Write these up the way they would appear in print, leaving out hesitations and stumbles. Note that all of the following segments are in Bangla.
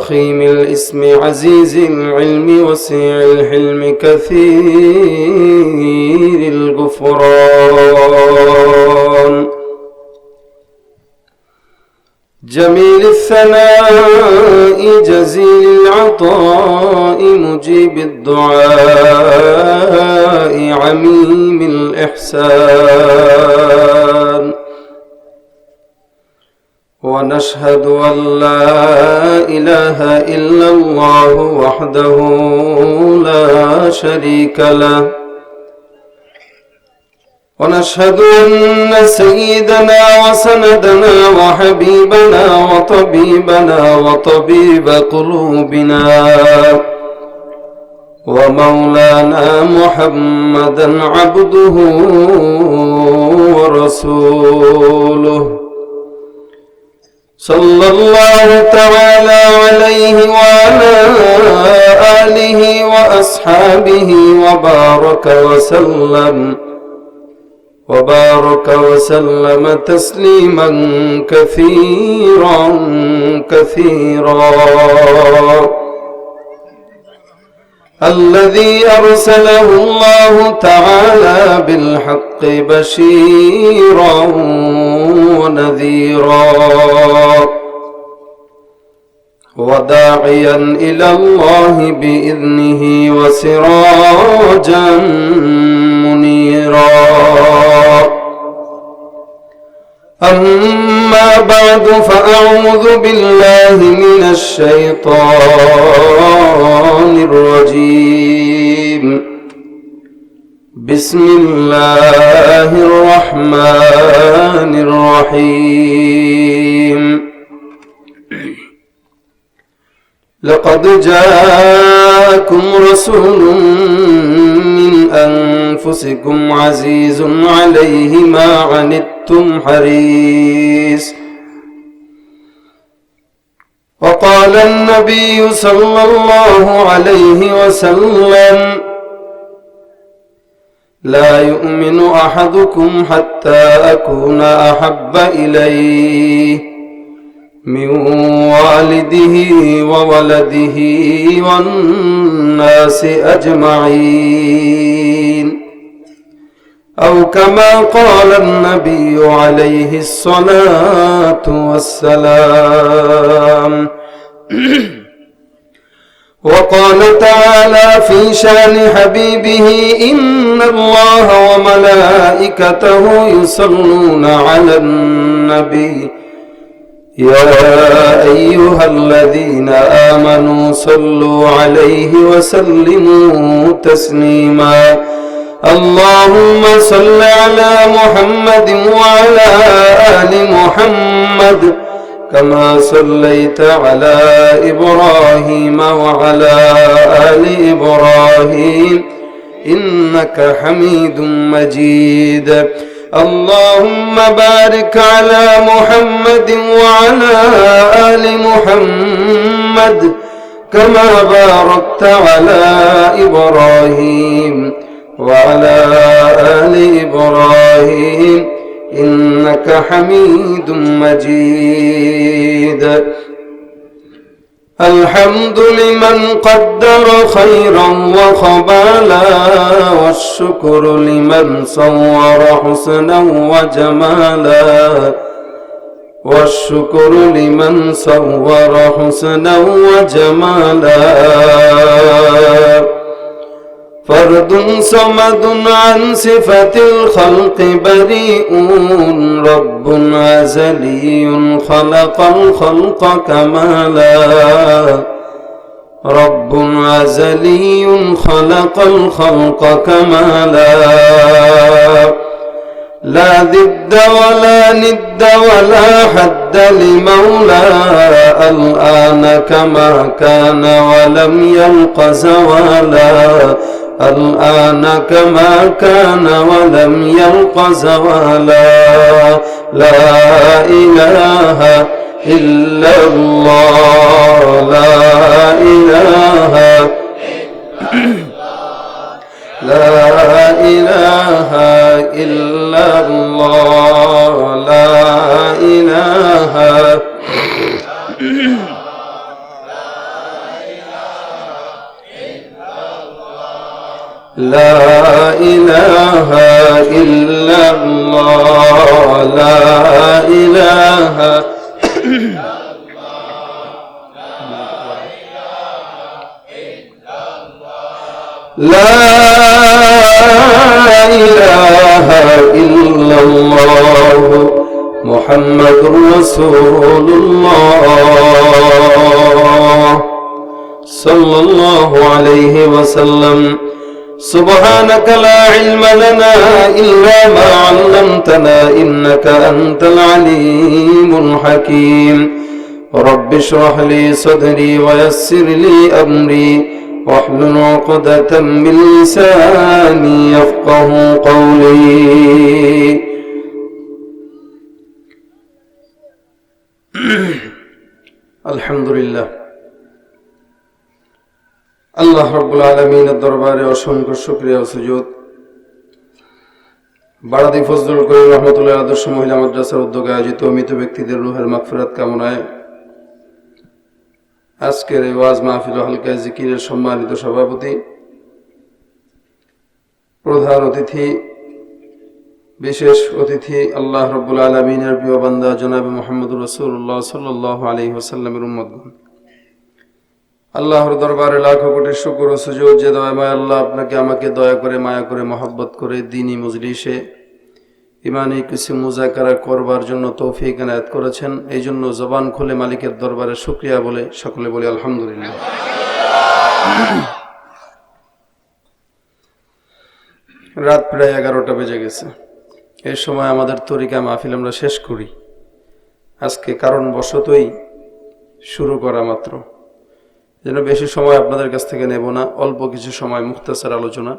فخيم الاسم عزيز العلم وسيع الحلم كثير الغفران جميل الثناء جزيل العطاء مجيب الدعاء عميم الإحسان ونشهد أن لا إله إلا الله وحده لا شريك له ونشهد أن سيدنا وسندنا وحبيبنا وطبيبنا وطبيب قلوبنا ومولانا محمدا عبده ورسوله صلى الله تعالى عليه وعلى آله وأصحابه وبارك وسلم تسليما كثيرا الذي أرسله الله تعالى بالحق بشيرا ونذيرا وداعيا إلى الله بإذنه وسراجا منيرا أما بعد فأعوذ بالله من الشيطان الرجيم بسم الله الرحمن الرحيم لقد جاءكم رسول من أنفسكم عزيز عليه ما عنتم حريص وقال النبي صلى الله عليه وسلم لا يؤمن أحدكم حتى أكون أحب إليه من والده وولده والناس أجمعين أو كما قال النبي عليه الصلاة والسلام وقال تعالى في شان حبيبه إن الله وملائكته يصلون على النبي يا أيها الذين آمنوا صلوا عليه وسلموا تسليما اللهم صل على محمد وعلى آل محمد كما صليت على إبراهيم وعلى آل إبراهيم إنك حميد مجيد اللهم بارك على محمد وعلى آل محمد كما باركت على إبراهيم وعلى آل إبراهيم إنك حميد مجيد الحمد لمن قدر خيرا وخبالا والشكر لمن صور حسنا وجمالا والشكر لمن صور حسنا وجمالا فرد صمد عن صفة الخلق بريء رب أزلي خلق الخلق كمالا رب أزلي خلق الخلق كمالا لا ضد ولا ند ولا حد لمولى الآن كما كان ولم يلق زوالا الآن كما كان ولم يلق زوالا لا إله إلا الله لا إله لا إله إلا الله لا إله لا إله إلا الله لا إله لا إله إلا الله محمد رسول الله صلى الله عليه وسلم سبحانك لا علم لنا إلا ما علمتنا إنك أنت العليم الحكيم رب اشرح لي صدري ويسر لي أمري واحلل عقدة من لساني يفقه قولي الحمد لله আল্লাহ রাব্বুল আলামিনের দরবারে অসংখ্য শুকরিয়া ও সুজুদ। বারাদি ফজলুল করিম রহমাতুল্লাহ আদর্শ মহিলা মাদ্রাসার উদ্যোগে আয়োজিত মৃত ব্যক্তিদের রুহের মাগফিরাত কামনায় আজকের এই ওয়াজ মাহফিল হালকা জিকিরের সম্মানিত সভাপতি, প্রধান অতিথি, বিশেষ অতিথি আল্লাহ রাব্বুল আলামিনের প্রিয় বান্দা জনাবে মুহাম্মদুর রাসূলুল্লাহ সাল্লাল্লাহু আলাইহি ওয়াসাল্লামের উম্মতগণ, আল্লাহর দরবারে লাখো কোটি শুকর ও সুজুদ যে দয়াময় আল্লাহ আপনাকে আমাকে দয়া করে মায়া করে মহব্বত করে দ্বীনি মজলিসে ইমানি কিছু মুজাকারা করবার জন্য তৌফিক এনায়েত করেছেন। এই জন্য জবান খুলে মালিকের দরবারে শুকরিয়া বলে সকলে বলি আলহামদুলিল্লাহ। রাত প্রায় 11টা বেজে গেছে। এই সময় আমাদের তরিকা মাহফিল আমরা শেষ করি। আজকে কারণবশতই শুরু করা মাত্র, যেন বেশি সময় আপনাদের কাছ থেকে নেব না, অল্প কিছু সময় মুখতাসার আলোচনা,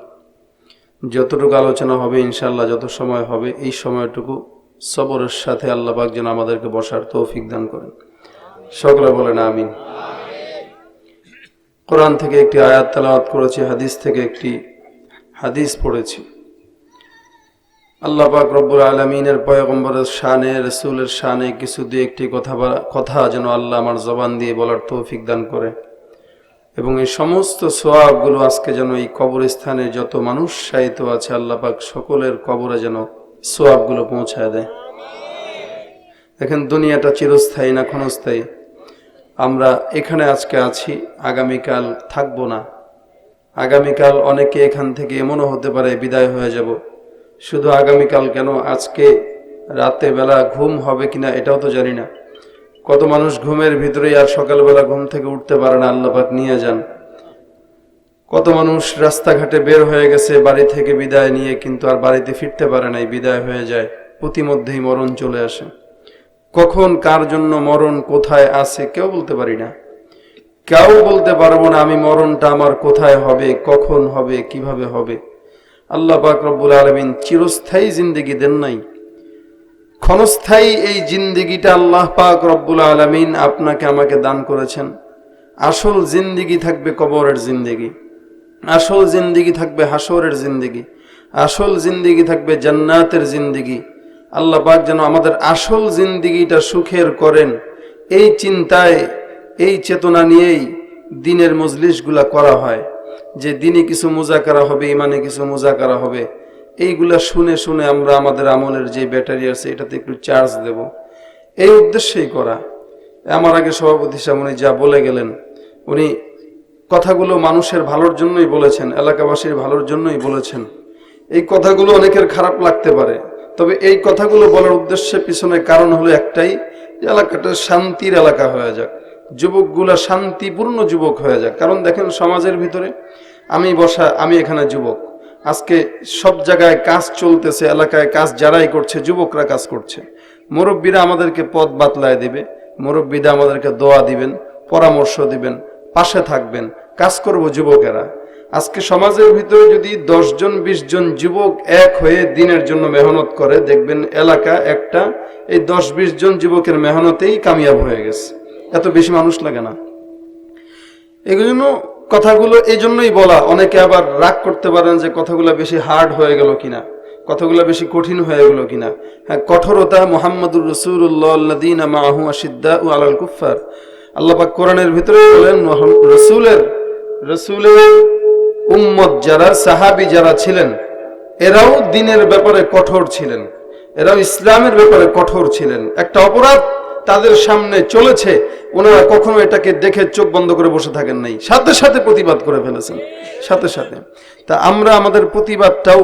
যতটুকু আলোচনা হবে ইনশাআল্লাহ যত সময় হবে এই সময়টুকু সবরের সাথে আল্লাহ পাক যেন আমাদেরকে বসার তৌফিক দান করেন। সকলে বলেন আমিন। কোরআন থেকে একটি আয়াত তেলাওয়াত করেছি, হাদিস থেকে একটি হাদিস পড়েছি। আল্লাহ পাক রব্বুল আলামিনের পয়গম্বরের শানে, রাসূলের শানে কিছু দুই একটি কথা যেন আল্লাহ আমার জবান দিয়ে বলার তৌফিক দান করে এবং এই সমস্ত সওয়াবগুলো আজকে যেন এই কবরস্থানে যত মানুষ শায়িত আছে আল্লাহ পাক সকলের কবরে যেন সওয়াবগুলো পৌঁছায় দেয়। দেখেন দুনিয়াটা চিরস্থায়ী না ক্ষণস্থায়ী। আমরা এখানে আজকে আছি, আগামীকাল থাকবো না। আগামীকাল অনেকে এখান থেকে এমনও হতে পারে বিদায় হয়ে যাব। শুধু আগামীকাল কেন, আজকে রাতে বেলা ঘুম হবে কিনা এটাও তো জানি না। কত মানুষ ঘুমের ভিতরেই আর সকালবেলা ঘুম থেকে উঠতে পারে না, আল্লাহ পাক নিয়ে যান। কত মানুষ রাস্তাঘাটে বের হয়ে গেছে বাড়ি থেকে বিদায় নিয়ে, কিন্তু আর বাড়িতে ফিরতে পারে নাই, বিদায় হয়ে যায়। প্রতিমধ্যেই মরণ চলে আসে। কখন কার জন্য মরণ কোথায় আছে কেউ বলতে পারি না, কেউ বলতে পারবো না আমি মরণটা আমার কোথায় হবে, কখন হবে, কিভাবে হবে। আল্লাহ পাক রব্বুল আলামিন চিরস্থায়ী জিন্দেগি দেন নাই, ক্ষণস্থায়ী এই জিন্দেগিটা আল্লাহ পাক রব্বুল আলামিন আপনাকে আমাকে দান করেছেন। আসল জিন্দেগি থাকবে কবরের জিন্দেগি, আসল জিন্দেগি থাকবে হাসরের জিন্দেগি, আসল জিন্দেগি থাকবে জান্নাতের জিন্দেগি। আল্লাহ পাক যেন আমাদের আসল জিন্দেগিটা সুখের করেন, এই চিন্তায় এই চেতনা নিয়েই দিনের মজলিসগুলা করা হয়, যে দিনে কিছু মুজাকারা হবে, ইমানে কিছু মুজাকারা হবে। এইগুলা শুনে শুনে আমরা আমাদের আমলের যে ব্যাটারি আছে এটাতে একটু চার্জ দেব, এই উদ্দেশ্যেই করা। আমার আগে সভাপতি সাহেব উনি যা বলে গেলেন, উনি কথাগুলো মানুষের ভালোর জন্যই বলেছেন, এলাকাবাসীর ভালোর জন্যই বলেছেন। এই কথাগুলো অনেকের খারাপ লাগতে পারে, তবে এই কথাগুলো বলার উদ্দেশ্যে পিছনে কারণ হলো একটাই, যে এলাকাটা শান্তির এলাকা হয়ে যাক, যুবকগুলা শান্তিপূর্ণ যুবক হয়ে যাক। কারণ দেখেন সমাজের ভিতরে আমি এখানে যুবক, আজকে সব জায়গায় কাজ চলতেছে, এলাকায় কাজ যারাই করছে যুবকরা কাজ করছে। মুরব্বীরা আমাদেরকে পথ বাতলায় দিবে, মুরব্বীরা আমাদেরকে দোয়া দিবেন, পরামর্শ দিবেন, পাশে থাকবেন, কাজ করব যুবকেরা। আজকে সমাজের ভিতরে যদি 10 জন 20 জন যুবক এক হয়ে দিনের জন্য মেহনত করে, দেখবেন এলাকা একটা এই 10-20 জন যুবকের মেহনতেই কামিয়াব হয়ে গেছে। এত বেশি মানুষ লাগে না। এগুলো কথাগুলো এই জন্যই বলা। অনেকে আবার রাগ করতে পারেন যে কথাগুলো বেশি হার্ড হয়ে গেল কিনা, কথাগুলো বেশি কঠিন হয়ে গেল কিনা। হ্যাঁ, কঠোরতা মুহাম্মদুর রাসূলুল্লাহ আল্লাযীনা মাআহু আশিদ্দাউ আলাল কুফফার। আল্লাহ পাক কোরআনের ভিতরে বলেন রাসূলের উম্মত যারা, সাহাবী যারা ছিলেন, এরাও দ্বীনের ব্যাপারে কঠোর ছিলেন, এরাও ইসলামের ব্যাপারে কঠোর ছিলেন। একটা অপরাধ তাদের সামনে চলেছে, ওনারা কখনো এটাকে দেখে চোখ বন্ধ করে বসে থাকেন নাই, সাথে সাথে প্রতিবাদ করে ফেলেছেন, সাথে সাথে। তা আমরা আমাদের প্রতিবাদটাও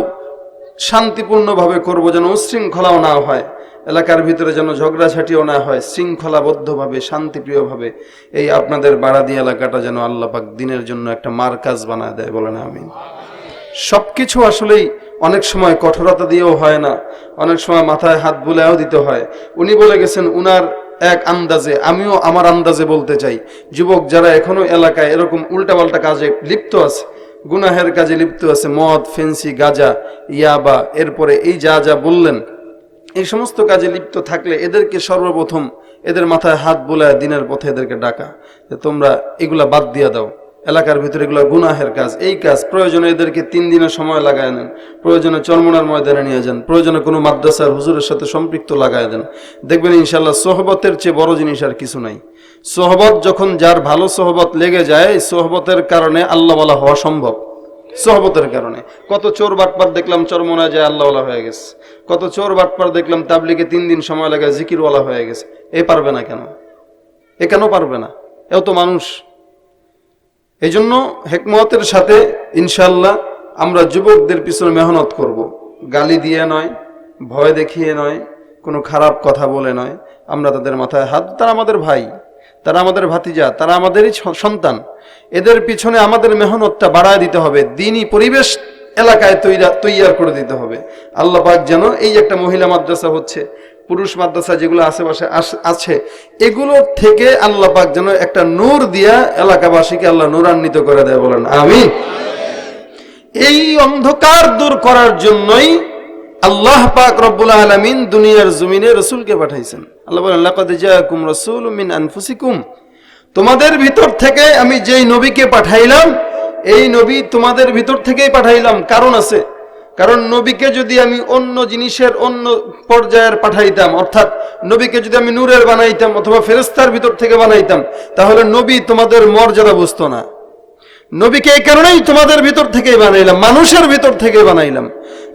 শান্তিপূর্ণভাবে করব, যেন উশৃঙ্খলাও না হয়, এলাকার ভিতরে যেন ঝগড়াঝাটিও না হয়, শৃঙ্খলাবদ্ধভাবে শান্তিপ্রিয়ভাবে এই আপনাদের বাড়াদি এলাকাটা যেন আল্লাহ পাক দ্বীনের জন্য একটা মারকাজ বানায় দেয়, বলেন আমিন। সবকিছু আসলেই অনেক সময় কঠোরতা দিয়েও হয় না, অনেক সময় মাথায় হাত বুলায়ও দিতে হয়। উনি বলে গেছেন উনার এক আন্দাজে, আমিও আমার আন্দাজে বলতে চাই, যুবক যারা এখনো এলাকায় এরকম উল্টাপাল্টা কাজে লিপ্ত আছে, গুনাহের কাজে লিপ্ত আছে, মদ, ফেন্সি, গাঁজা, ইয়াবা, এরপরে এই যা যা বললেন, এই সমস্ত কাজে লিপ্ত থাকলে এদেরকে সর্বপ্রথম এদের মাথায় হাত বুলায় দ্বীনের পথে এদেরকে ডাকা, যে তোমরা এগুলা বাদ দিয়ে দাও, এলাকার ভিতরে এগুলো গুনাহের কাজ, এই কাজ প্রয়োজনে এদেরকে 3 দিনের সময় লাগায় নেন, প্রয়োজনে চরমনার ময়দানে নিয়ে যান, প্রয়োজনে কোনো মাদ্রাসার হুজুরের সাথে সম্পৃক্ত লাগায় দেন, দেখবেন ইনশাল্লাহ সোহবতের চেয়ে বড় জিনিস আর কিছু নাই। সোহবত যখন যার ভালো সোহবত লেগে যায়, সোহবতের কারণে আল্লাহ ওয়ালা হওয়া সম্ভব। সোহবতের কারণে কত চোর বাটপার দেখলাম চরমনায় যায় আল্লাহওয়ালা হয়ে গেছে, কত চোর বাটপার দেখলাম তাবলিগে 3 দিন সময় লাগে জিকিরওয়ালা হয়ে গেছে। এ পারবে না কেন? এ কেন পারবে না? এও তো মানুষ। এই জন্য হেকমতের সাথে ইনশাল্লাহ আমরা যুবকদের পিছনে মেহনত করব, গালি দিয়ে নয়, ভয় দেখিয়ে নয়, কোনো খারাপ কথা বলে নয়। আমরা তাদের মাথায় হাত, তারা আমাদের ভাই, তারা আমাদের ভাতিজা, তারা আমাদেরই সন্তান, এদের পিছনে আমাদের মেহনতটা বাড়ায় দিতে হবে, দ্বীনি পরিবেশ এলাকায় তৈয়ার করে দিতে হবে। আল্লাহ পাক যেন এই একটা মহিলা মাদ্রাসা হচ্ছে, পুরুষ মাদ্রাসা যেগুলো আশেপাশে আছে, এগুলো থেকে আল্লাহ পাক যেন একটা নূর দিয়া এলাকাবাসীকে আল্লাহ নূরান্বিত করে দেয়, বলেন আমিন। এই অন্ধকার দূর করার জন্যই আল্লাহ পাক রব্বুল আলামিন দুনিয়ার জমিনে রাসূলকে পাঠাইছেন। আল্লাহ বলেন লাকাদ জাআকুম রাসূলুম মিন আনফুসিকুম, তোমাদের ভিতর থেকে আমি যেই নবীকে পাঠাইলাম, এই নবী তোমাদের ভিতর থেকেই পাঠাইলাম। কারণ আছে, কারণ নবীকে যদি আমি অন্য জিনিসের অন্য পর্যায়ের পাঠাইতাম, অর্থাৎ নবীকে যদি আমি নূরের বানাইতাম অথবা ফেরেশতার ভিতর থেকে বানাইতাম, তাহলে নবী তোমাদের মর্যাদা বুঝতো না। নবীকে এই কারণেই তোমাদের ভিতর থেকেই বানাইলাম, মানুষের ভিতর থেকে বানাইলাম।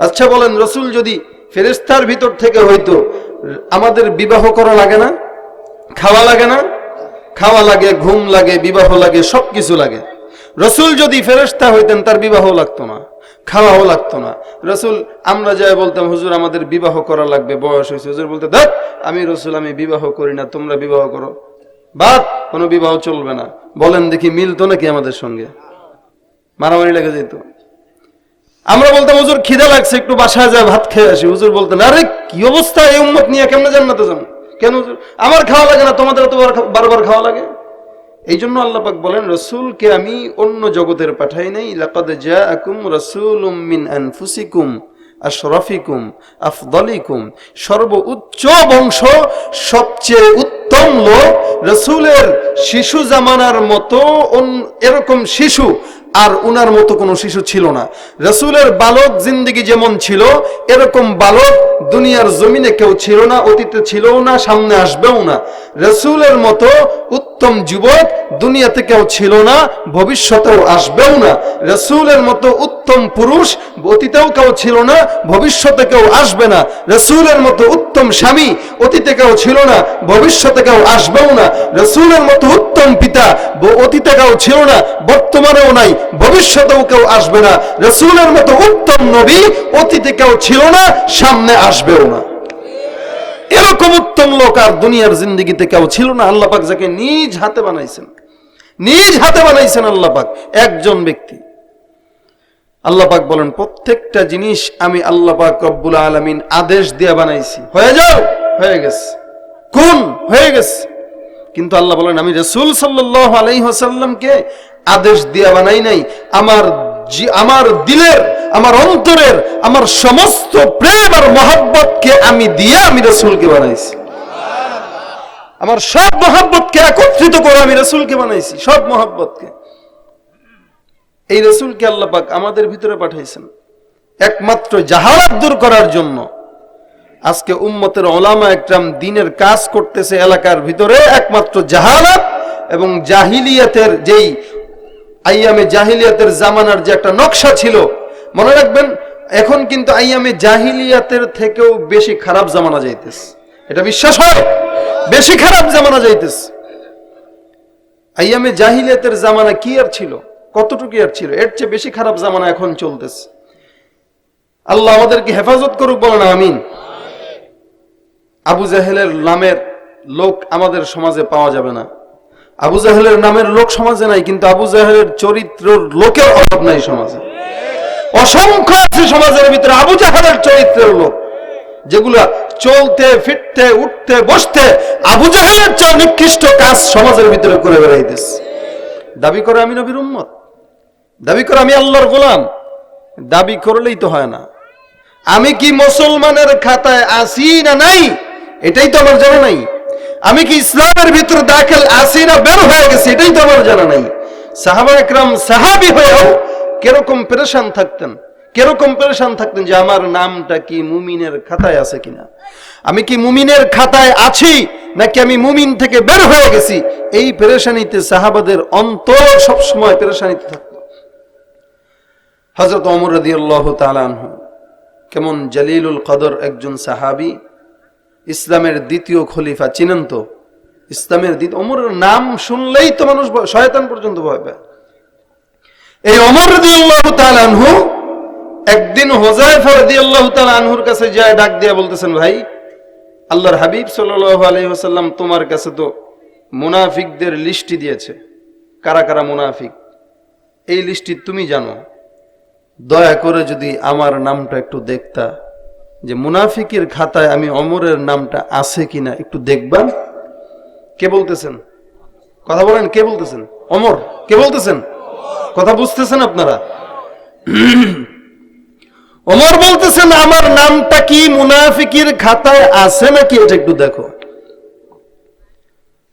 আচ্ছা বলেন, রাসূল যদি ফেরেশতার ভিতর থেকে হইতো, আমাদের বিবাহ করা লাগে না? খাওয়া লাগে না? খাওয়া লাগে, ঘুম লাগে, বিবাহ লাগে, সবকিছু লাগে। রাসূল যদি ফেরেশতা হইতেন, তার বিবাহ লাগতো না, খাওয়াও লাগতো না। রাসূল, আমরা যাই বলতাম হুজুর আমাদের বিবাহ করা লাগবে, বয়স হয়েছে, হুজুর বলতে দেখ আমি রাসূল, আমি বিবাহ করি না, তোমরা বিবাহ করো, বাদ, কোনো বিবাহ চলবে না। বলেন দেখি মিলতো নাকি আমাদের সঙ্গে? মারামারি লেগে যেত। আমরা বলতাম হুজুর খিদা লাগছে, একটু বাসায় যায় ভাত খেয়ে আসি, হুজুর বলতেন আরে কি অবস্থা, এই উম্মত নিয়ে কেমনে জান্নাতে যাবো? কেন হুজুর? আমার খাওয়া লাগে না, তোমাদের তো বারবার খাওয়া লাগে। এই জন্য আল্লাহ পাক বলেন রাসূলকে আমি অন্য জগতের পাঠাই নাই, লাকাদ জাআকুম রাসূলুম মিন আনফুসিকুম আশরাফিকুম আফদালিকুম, সর্বোচ্চ বংশ, সবচেয়ে উত্তম লোক। রাসূলের শিশু জামানার মতো এরকম শিশু আর উনার মতো কোনো শিশু ছিল না। রাসূলের বালক জিন্দেগি যেমন ছিল, এরকম বালক দুনিয়ার জমিনে কেউ ছিল না, অতীতে ছিলও না, সামনে আসবেও না। রাসূলের মতো উত্তম যুবক দুনিয়াতে কেউ ছিল না, ভবিষ্যতেও আসবেও না। রাসূলের মতো উত্তম পুরুষ অতীতেও কেউ ছিল না, ভবিষ্যতে কেউ আসবে না। রাসূলের মতো উত্তম স্বামী অতীতে কেউ ছিল না, ভবিষ্যতে কেউ আসবেও না। রাসূলের মতো উত্তম পিতা অতীতে কেউ ছিল না, বর্তমানেও নাই, ভবিষ্যতেও কেউ আসবে না। রাসূলের মতো উত্তম নবী অতীতে কেউ ছিল না, সামনে আসবেও না। এরকম উত্তম লোক আর দুনিয়ার জিন্দেগিতে কেউ ছিল না। আল্লাহ পাক যাকে নিজ হাতে বানাইছেন, নিজ হাতে বানাইছেন আল্লাহ পাক, একজন ব্যক্তি। আল্লাহ পাক বলেন প্রত্যেকটা জিনিস আমি আল্লাহ পাক রব্বুল আলামিন আদেশ দিয়ে বানাইছি, হয়ে যাও, হয়ে গেছে, কোন হয়ে গেছে। কিন্তু আল্লাহ বলেন আমি রাসূল সাল্লাল্লাহু আলাইহি ওয়াসাল্লামকে আদেশ দিয়ে বানাই নাই, আমার দিলের, আমার অন্তরের, আমার সমস্ত প্রেম আর মহব্বতকে আমি দিয়ে আমি রাসূলকে বানাইছি। আমার সব মহব্বতকে একত্রিত করে আমি রাসূলকে বানাইছি, সব মহব্বতকে। এই রাসূলকে আল্লাহ পাক আমাদের ভিতরে পাঠাইছেন একমাত্র জাহালাত দূর করার জন্য। আজকে উম্মতের উলামা একরাম দ্বীনের কাজ করতেছে এলাকার ভিতরে একমাত্র জাহালাত এবং জাহিলিয়াতের যেই আইয়ামে জাহিলিয়াতের জামানার যে একটা নকশা ছিল, মনে রাখবেন এখন কিন্তু আইয়ামে জাহিলিয়াতের থেকেও বেশি খারাপ জামানা যাইতেছে। এটা বিশ্বাস হয়? বেশি খারাপ জামানা যাইতেছে। আইয়ামে জাহিলিয়াতের জামানা কি আর ছিল, কতটুকু আর ছিল, এর চেয়ে বেশি খারাপ জামানা এখন চলতেছে। আল্লাহ আমাদেরকে হেফাজত করুক, বলেন আমিন। আবু জাহেলের নামের লোক আমাদের সমাজে পাওয়া যাবে না। আবু জাহেলের নামের লোক সমাজে নাই, কিন্তু আবু জাহেলের চরিত্রের লোকের অভাব নাই সমাজে। অসংখ্য আছে সমাজের ভিতরে আবু জাহেলের চরিত্রের লোক, যেগুলা চলতে ফিরতে উঠতে বসতে আবু জাহেলের চেয়ে নিকৃষ্ট কাজ সমাজের ভিতরে করে বেড়াইতেছে। দাবি করে আমি নবীর উম্মত, দাবি করে আমি আল্লাহর গোলাম, দাবি করলেই তো হয় না। আমি কি মুসলমানের খাতায় আছি না নাই এটাই তো আমার জানা নাই। আমি কি ইসলামের ভিতরে দাখিল আছি না বের হয়ে গেছি এটাই তো আমার জানা নাই। সাহাবা একরাম সাহাবী হয়েও কিরকম পেরেশান থাকতেন, কিরকম পেরেশান থাকতেন যে আমার নামটা কি মুমিনের খাতায় আছে কিনা, আমি কি মুমিনের খাতায় আছি নাকি আমি মুমিন থেকে বের হয়ে গেছি। এই পেরেশানিতে সাহাবাদের অন্তর সবসময় পেরেশানিতে থাকতো। হযরত ওমর রাদিয়াল্লাহু তাআলা আনহু কেমন জলিলুল কদর একজন সাহাবী, ইসলামের দ্বিতীয় খলিফা, চিনেন তো? ইসলামের ওমরের নাম শুনলেই তো মানুষ, শয়তান পর্যন্ত ভয় পায়। এই ওমর রাদিয়াল্লাহু তাআলা আনহু একদিন হুযায়ফা রাদিয়াল্লাহু তাআলা আনহুর কাছে যায়, ডাক দিয়া বলতেছেন, ভাই আল্লাহর হাবিব সাল্লাল্লাহু আলাইহি ওয়াসাল্লাম তোমার কাছে তো মুনাফিকদের লিস্টি দিয়েছে, কারা কারা মুনাফিক, এই লিস্টি তুমি জানো, দয়া করে যদি আমার নামটা একটু দেখতা, যে মুনাফিকের খাতায় আমি ওমরের নামটা আছে কিনা একটু দেখবা। কে বলতেছেন? কথা বলেন, কে বলতেছেন? ওমর। কে বলতেছেন? কথা বুঝতেছেন আপনারা? ওমর বলতেছেন আমার নামটা কি মুনাফিকের খাতায় আছে নাকি এটা একটু দেখো।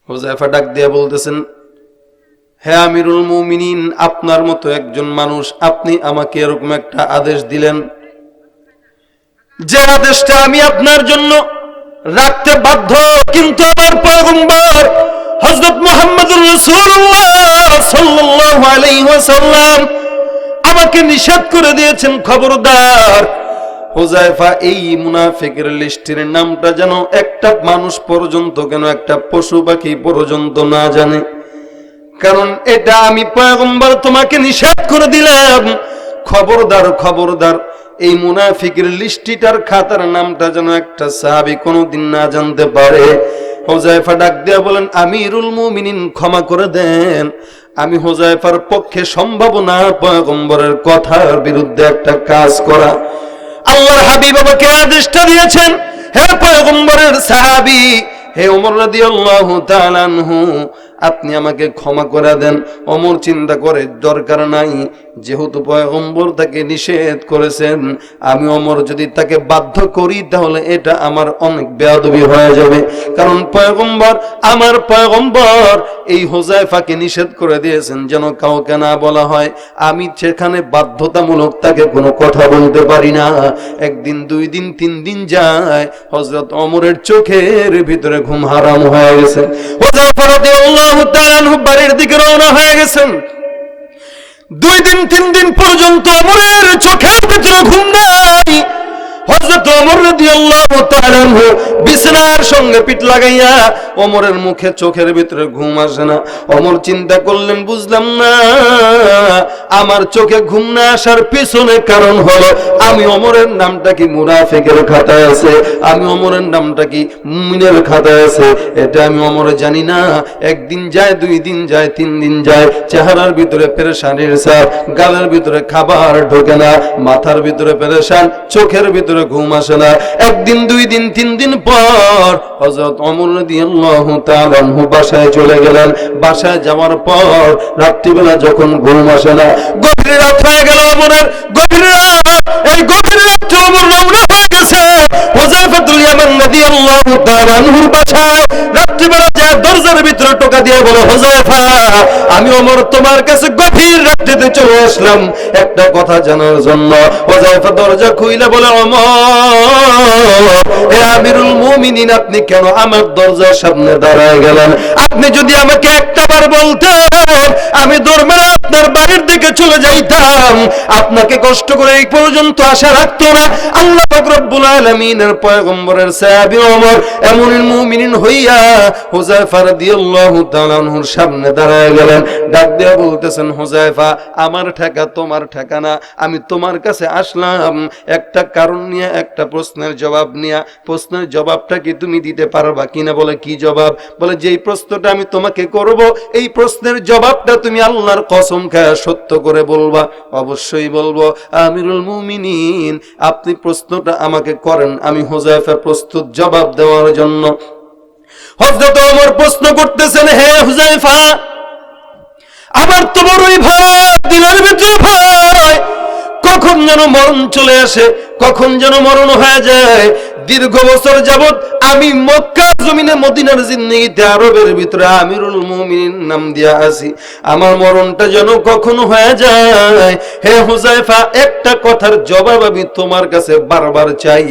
হুযায়ফা ডাক দিয়া বলতেছেন, হে আমিরুল মুমিনিন, আপনার মতো একজন মানুষ, আপনি আমাকে এরকম একটা আদেশ দিলেন, যে আদেশটা আমি আপনার জন্য রাখতে বাধ্য, কিন্তু আমার পয়গম্বর হযরত মুহাম্মদুর রাসূলুল্লাহ সাল্লাল্লাহু আলাইহি ওয়াসাল্লাম আমাকে নিষেধ করে দিয়েছেন, খবরদার হুযায়ফা এই মুনাফিকের লিস্টের নামটা যেন একটা মানুষ পর্যন্ত, কেন একটা পশু পাখি পর্যন্ত না জানে, কারণ এটা আমি পয়গম্বর তোমাকে নিষেধ করে দিলাম। খবরদার খবরদার এই মুনাফিকের লিস্টিটার খাতার নামটা যেন একটা সাহাবী কোনোদিন না জানতে পারে। হুযায়ফা ডাক দিয়া বলেন, আমিরুল মুমিনিন ক্ষমা করে দেন, আমি হুযায়ফার পক্ষে সম্ভব না পয়গম্বরের কথার বিরুদ্ধে একটা কাজ করা। আল্লাহর হাবিব আমাকে আদেশটা দিয়েছেন, হে পয়গম্বরের সাহাবী, হে ওমর রাদিয়াল্লাহু তাআলা আনহু, আপনি আমাকে ক্ষমা করে দেন। ওমর চিন্তা করে দরকার নাই, যেহেতু পয়গম্বর তাকে নিষেধ করেছেন, আমি ওমর যদি তাকে বাধ্য করি তাহলে এটা আমার অনেক বেয়াদবি হয়ে যাবে, কারণ পয়গম্বর, আমার পয়গম্বর এই হুযায়ফাকে নিষেধ করে দিয়েছেন যেন কাউকে না বলা হয়, আমি সেখানে বাধ্যতামূলক তাকে কোনো কথা বলতে পারি না। একদিন, দুই দিন, তিন দিন যায়, হযরত ওমরের চোখের ভিতরে ঘুম হারাম হয়ে গেছে। হুযায়ফা রাদিয়াল্লাহু তাআলা আনহু বাড়ির দিকে রওনা হয়ে গেছেন। 2 দিন 3 দিন পর্যন্ত ওমরের চোখের ভিতরে ঘুম নাই। হযরত ওমর রাদিয়াল্লাহু তাআলা আনহু বিছানার সঙ্গে পিঠ লাগাইয়া ওমরের মুখে চোখের ভিতরে ঘুম আসে না। ওমর চিন্তা করলেন, বুঝলাম না আমার চোখে ঘুম না আসার পিছনে কারণ হলো আমি ওমরের নামটা কি মুনাফিকের খাতায় আছে, আমি ওমরের নামটা কি মুমিনের খাতায় আছে, এটা আমি ওমরে জানি না। একদিন যায়, 2 দিন যায়, 3 দিন যায়, চেহারার ভিতরে পেরেশানির ছাপ, গালের ভিতরে খাবার ঢোকে না, মাথার ভিতরে পেরেশান, চোখের ভিতরে ঘুম আসে না। একদিন, 2 দিন, 3 দিন পর হযরত ওমর রাদিয়াল্লাহু তাআলা আনহু বাসায় চলে গেলেন। বাসায় যাওয়ার পর রাত্রিবেলা যখন ঘুম আসে না, গভীর রাত হয়ে গেল ওমরের, গভীর রাত, এই গভীর রাতে ওমর রওনা হয়ে গেছে হুযায়ফাতুল ইয়ামান রাদিয়াল্লাহু তাআলা আনহুর বাসায়। রাত্রিবেলা যায় দরজার ভিতরে টোকা দিয়ে বলে, হুযায়ফা আমি ওমর তোমার কাছে গভীর রাত্রিতে চলে আসলাম একটা কথা জানার জন্য। হুযায়ফা দরজা খুইলা বলে, ওমর হে আমিরুল মুমিনিন, আপনি কেন আমার দরজার সামনে দাঁড়ায় গেলেন? আপনি যদি আমাকে একটা বার বলতেন আমি দৌড় মেরে আপনার বাড়ির দিকে চলে যাইতাম, আপনাকে কষ্ট করে এই পর্যন্ত আশা রাখতো না। আল্লাহ পাক রব্বুল আলামিনের পয়গম্বরের সাহাবী ওমর এমনুল মুমিনিন হইয়া হুযায়ফা রাদিয়াল্লাহু তাআলা আনহুর সামনে দাঁড়ায় গেলেন। ডাক দিয়ে বলতেছেন, হুযায়ফা আমার ঠেকা তোমার ঠিকানা, আমি তোমার কাছে আসলাম একটা কারণ নিয়ে, একটা প্রশ্নের জবাব নিয়ে। প্রশ্নের জবাবটা কি তুমি দিতে পারবা কিনা? বলে, কি জবাব? বলে, যেই প্রশ্নটা আমি তোমাকে করব এই প্রশ্নের জবাবটা তুমি আল্লাহর কসম খায়া সত্য করে বলবা। অবশ্যই বলবো আমিরুল মুমিনিন, আপনি প্রশ্নটা আমাকে করেন, আমি হুযায়ফা প্রস্তুত জবাব দেওয়ার জন্য। হযরত ওমর প্রশ্ন করতেছেন, হে হুযায়ফা আমার তো বড়ই ভয়, দিলের ভিতরে ভয়, কখন যেন মরণ চলে আসে, কখন যেন মরণ হয়ে যায়। দীর্ঘ বছর যাবত আমি মক্কার জমিনে মদিনার জিন্দেগিতে আরবের ভিতরে আমিরুল মুমিনিন নাম দিয়া আছি, আমার মরণটা যেন কখন হয়ে যায়। হে হুযায়ফা একটা কথার জবাব আমি তোমার কাছে বারবার চাই।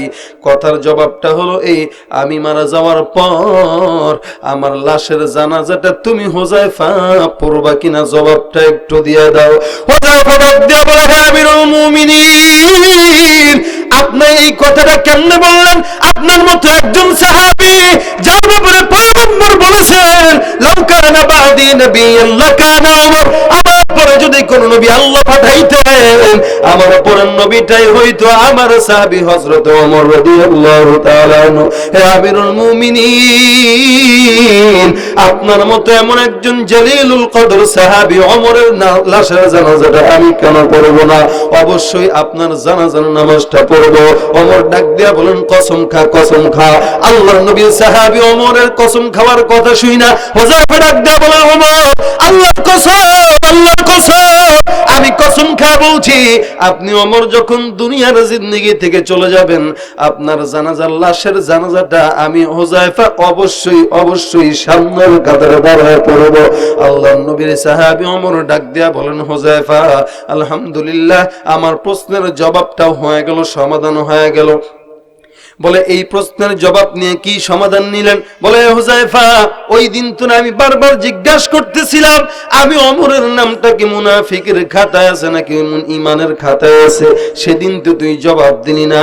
কথার জবাবটা হলো এই, আমি মারা যাওয়ার পর আমার লাশের জানাজাটা তুমি হুযায়ফা পড়বা কিনা, জবাবটা একটু দিয়ে দাও। হুযায়ফা ডাক দিয়া বলে, হে আমিরুল মুমিনিন আপনি এই কথাটা কেমনে বললেন? আপনার মতো একজন সাহাবী যার ব্যাপারে পয়গম্বর বলেছেন লাউ কানা বাদি নবিয়্যান লাকানা ওমর, আমার পরে যদি কোন নবী আল্লাহ পাঠাইতেন আমার পরের নবীটাই হইতো আমার সাহাবী হযরত ওমর রাদিয়াল্লাহু তাআলা আনহু। হে আমিরুল মুমিনিন আপনার মতো এমন একজন জলিলুল কদর সাহাবী ওমরের লাশের জানাজাটা আমি কেন পড়ব না? অবশ্যই আপনার জানাজার নামাজটা পড়ব। ওমর ডাক দিয়া বলেন, কসম খা, কসম খা। আল্লাহর নবী সাহাবী ওমরের কসম খাওয়ার কথা শুই না হুযায়ফা ডাক দিয়া বলে, ওমর আল্লাহর কসম, আল্লাহর কসম আমি কসম খা বলছি, আপনি ওমর যখন দুনিয়ার জিন্দেগি থেকে চলে যাবেন আপনার জানাজার লাশের জানাজাটা আমি হুযায়ফা অবশ্যই অবশ্যই সামনের কাতারে দাঁড়ায় পড়ব। আল্লাহর নবীর সাহাবী ওমর ডাক দিয়া বলেন, হুযায়ফা আলহামদুলিল্লাহ আমার প্রশ্নের জবাবটাও হয়ে গেল, সমাধান হয়ে গেল। বলে, এই প্রশ্নের জবাব নিয়ে কি সমাধান নিলেন? বলে, হুযায়ফা ওই দিন তো আমি বারবার জিজ্ঞাসা করতেছিলাম আমি ওমরের নামটা কি মুনাফিকের খাতায় আছে নাকি ঈমানের খাতায় আছে, সেদিন তো তুই জবাব দিলি না,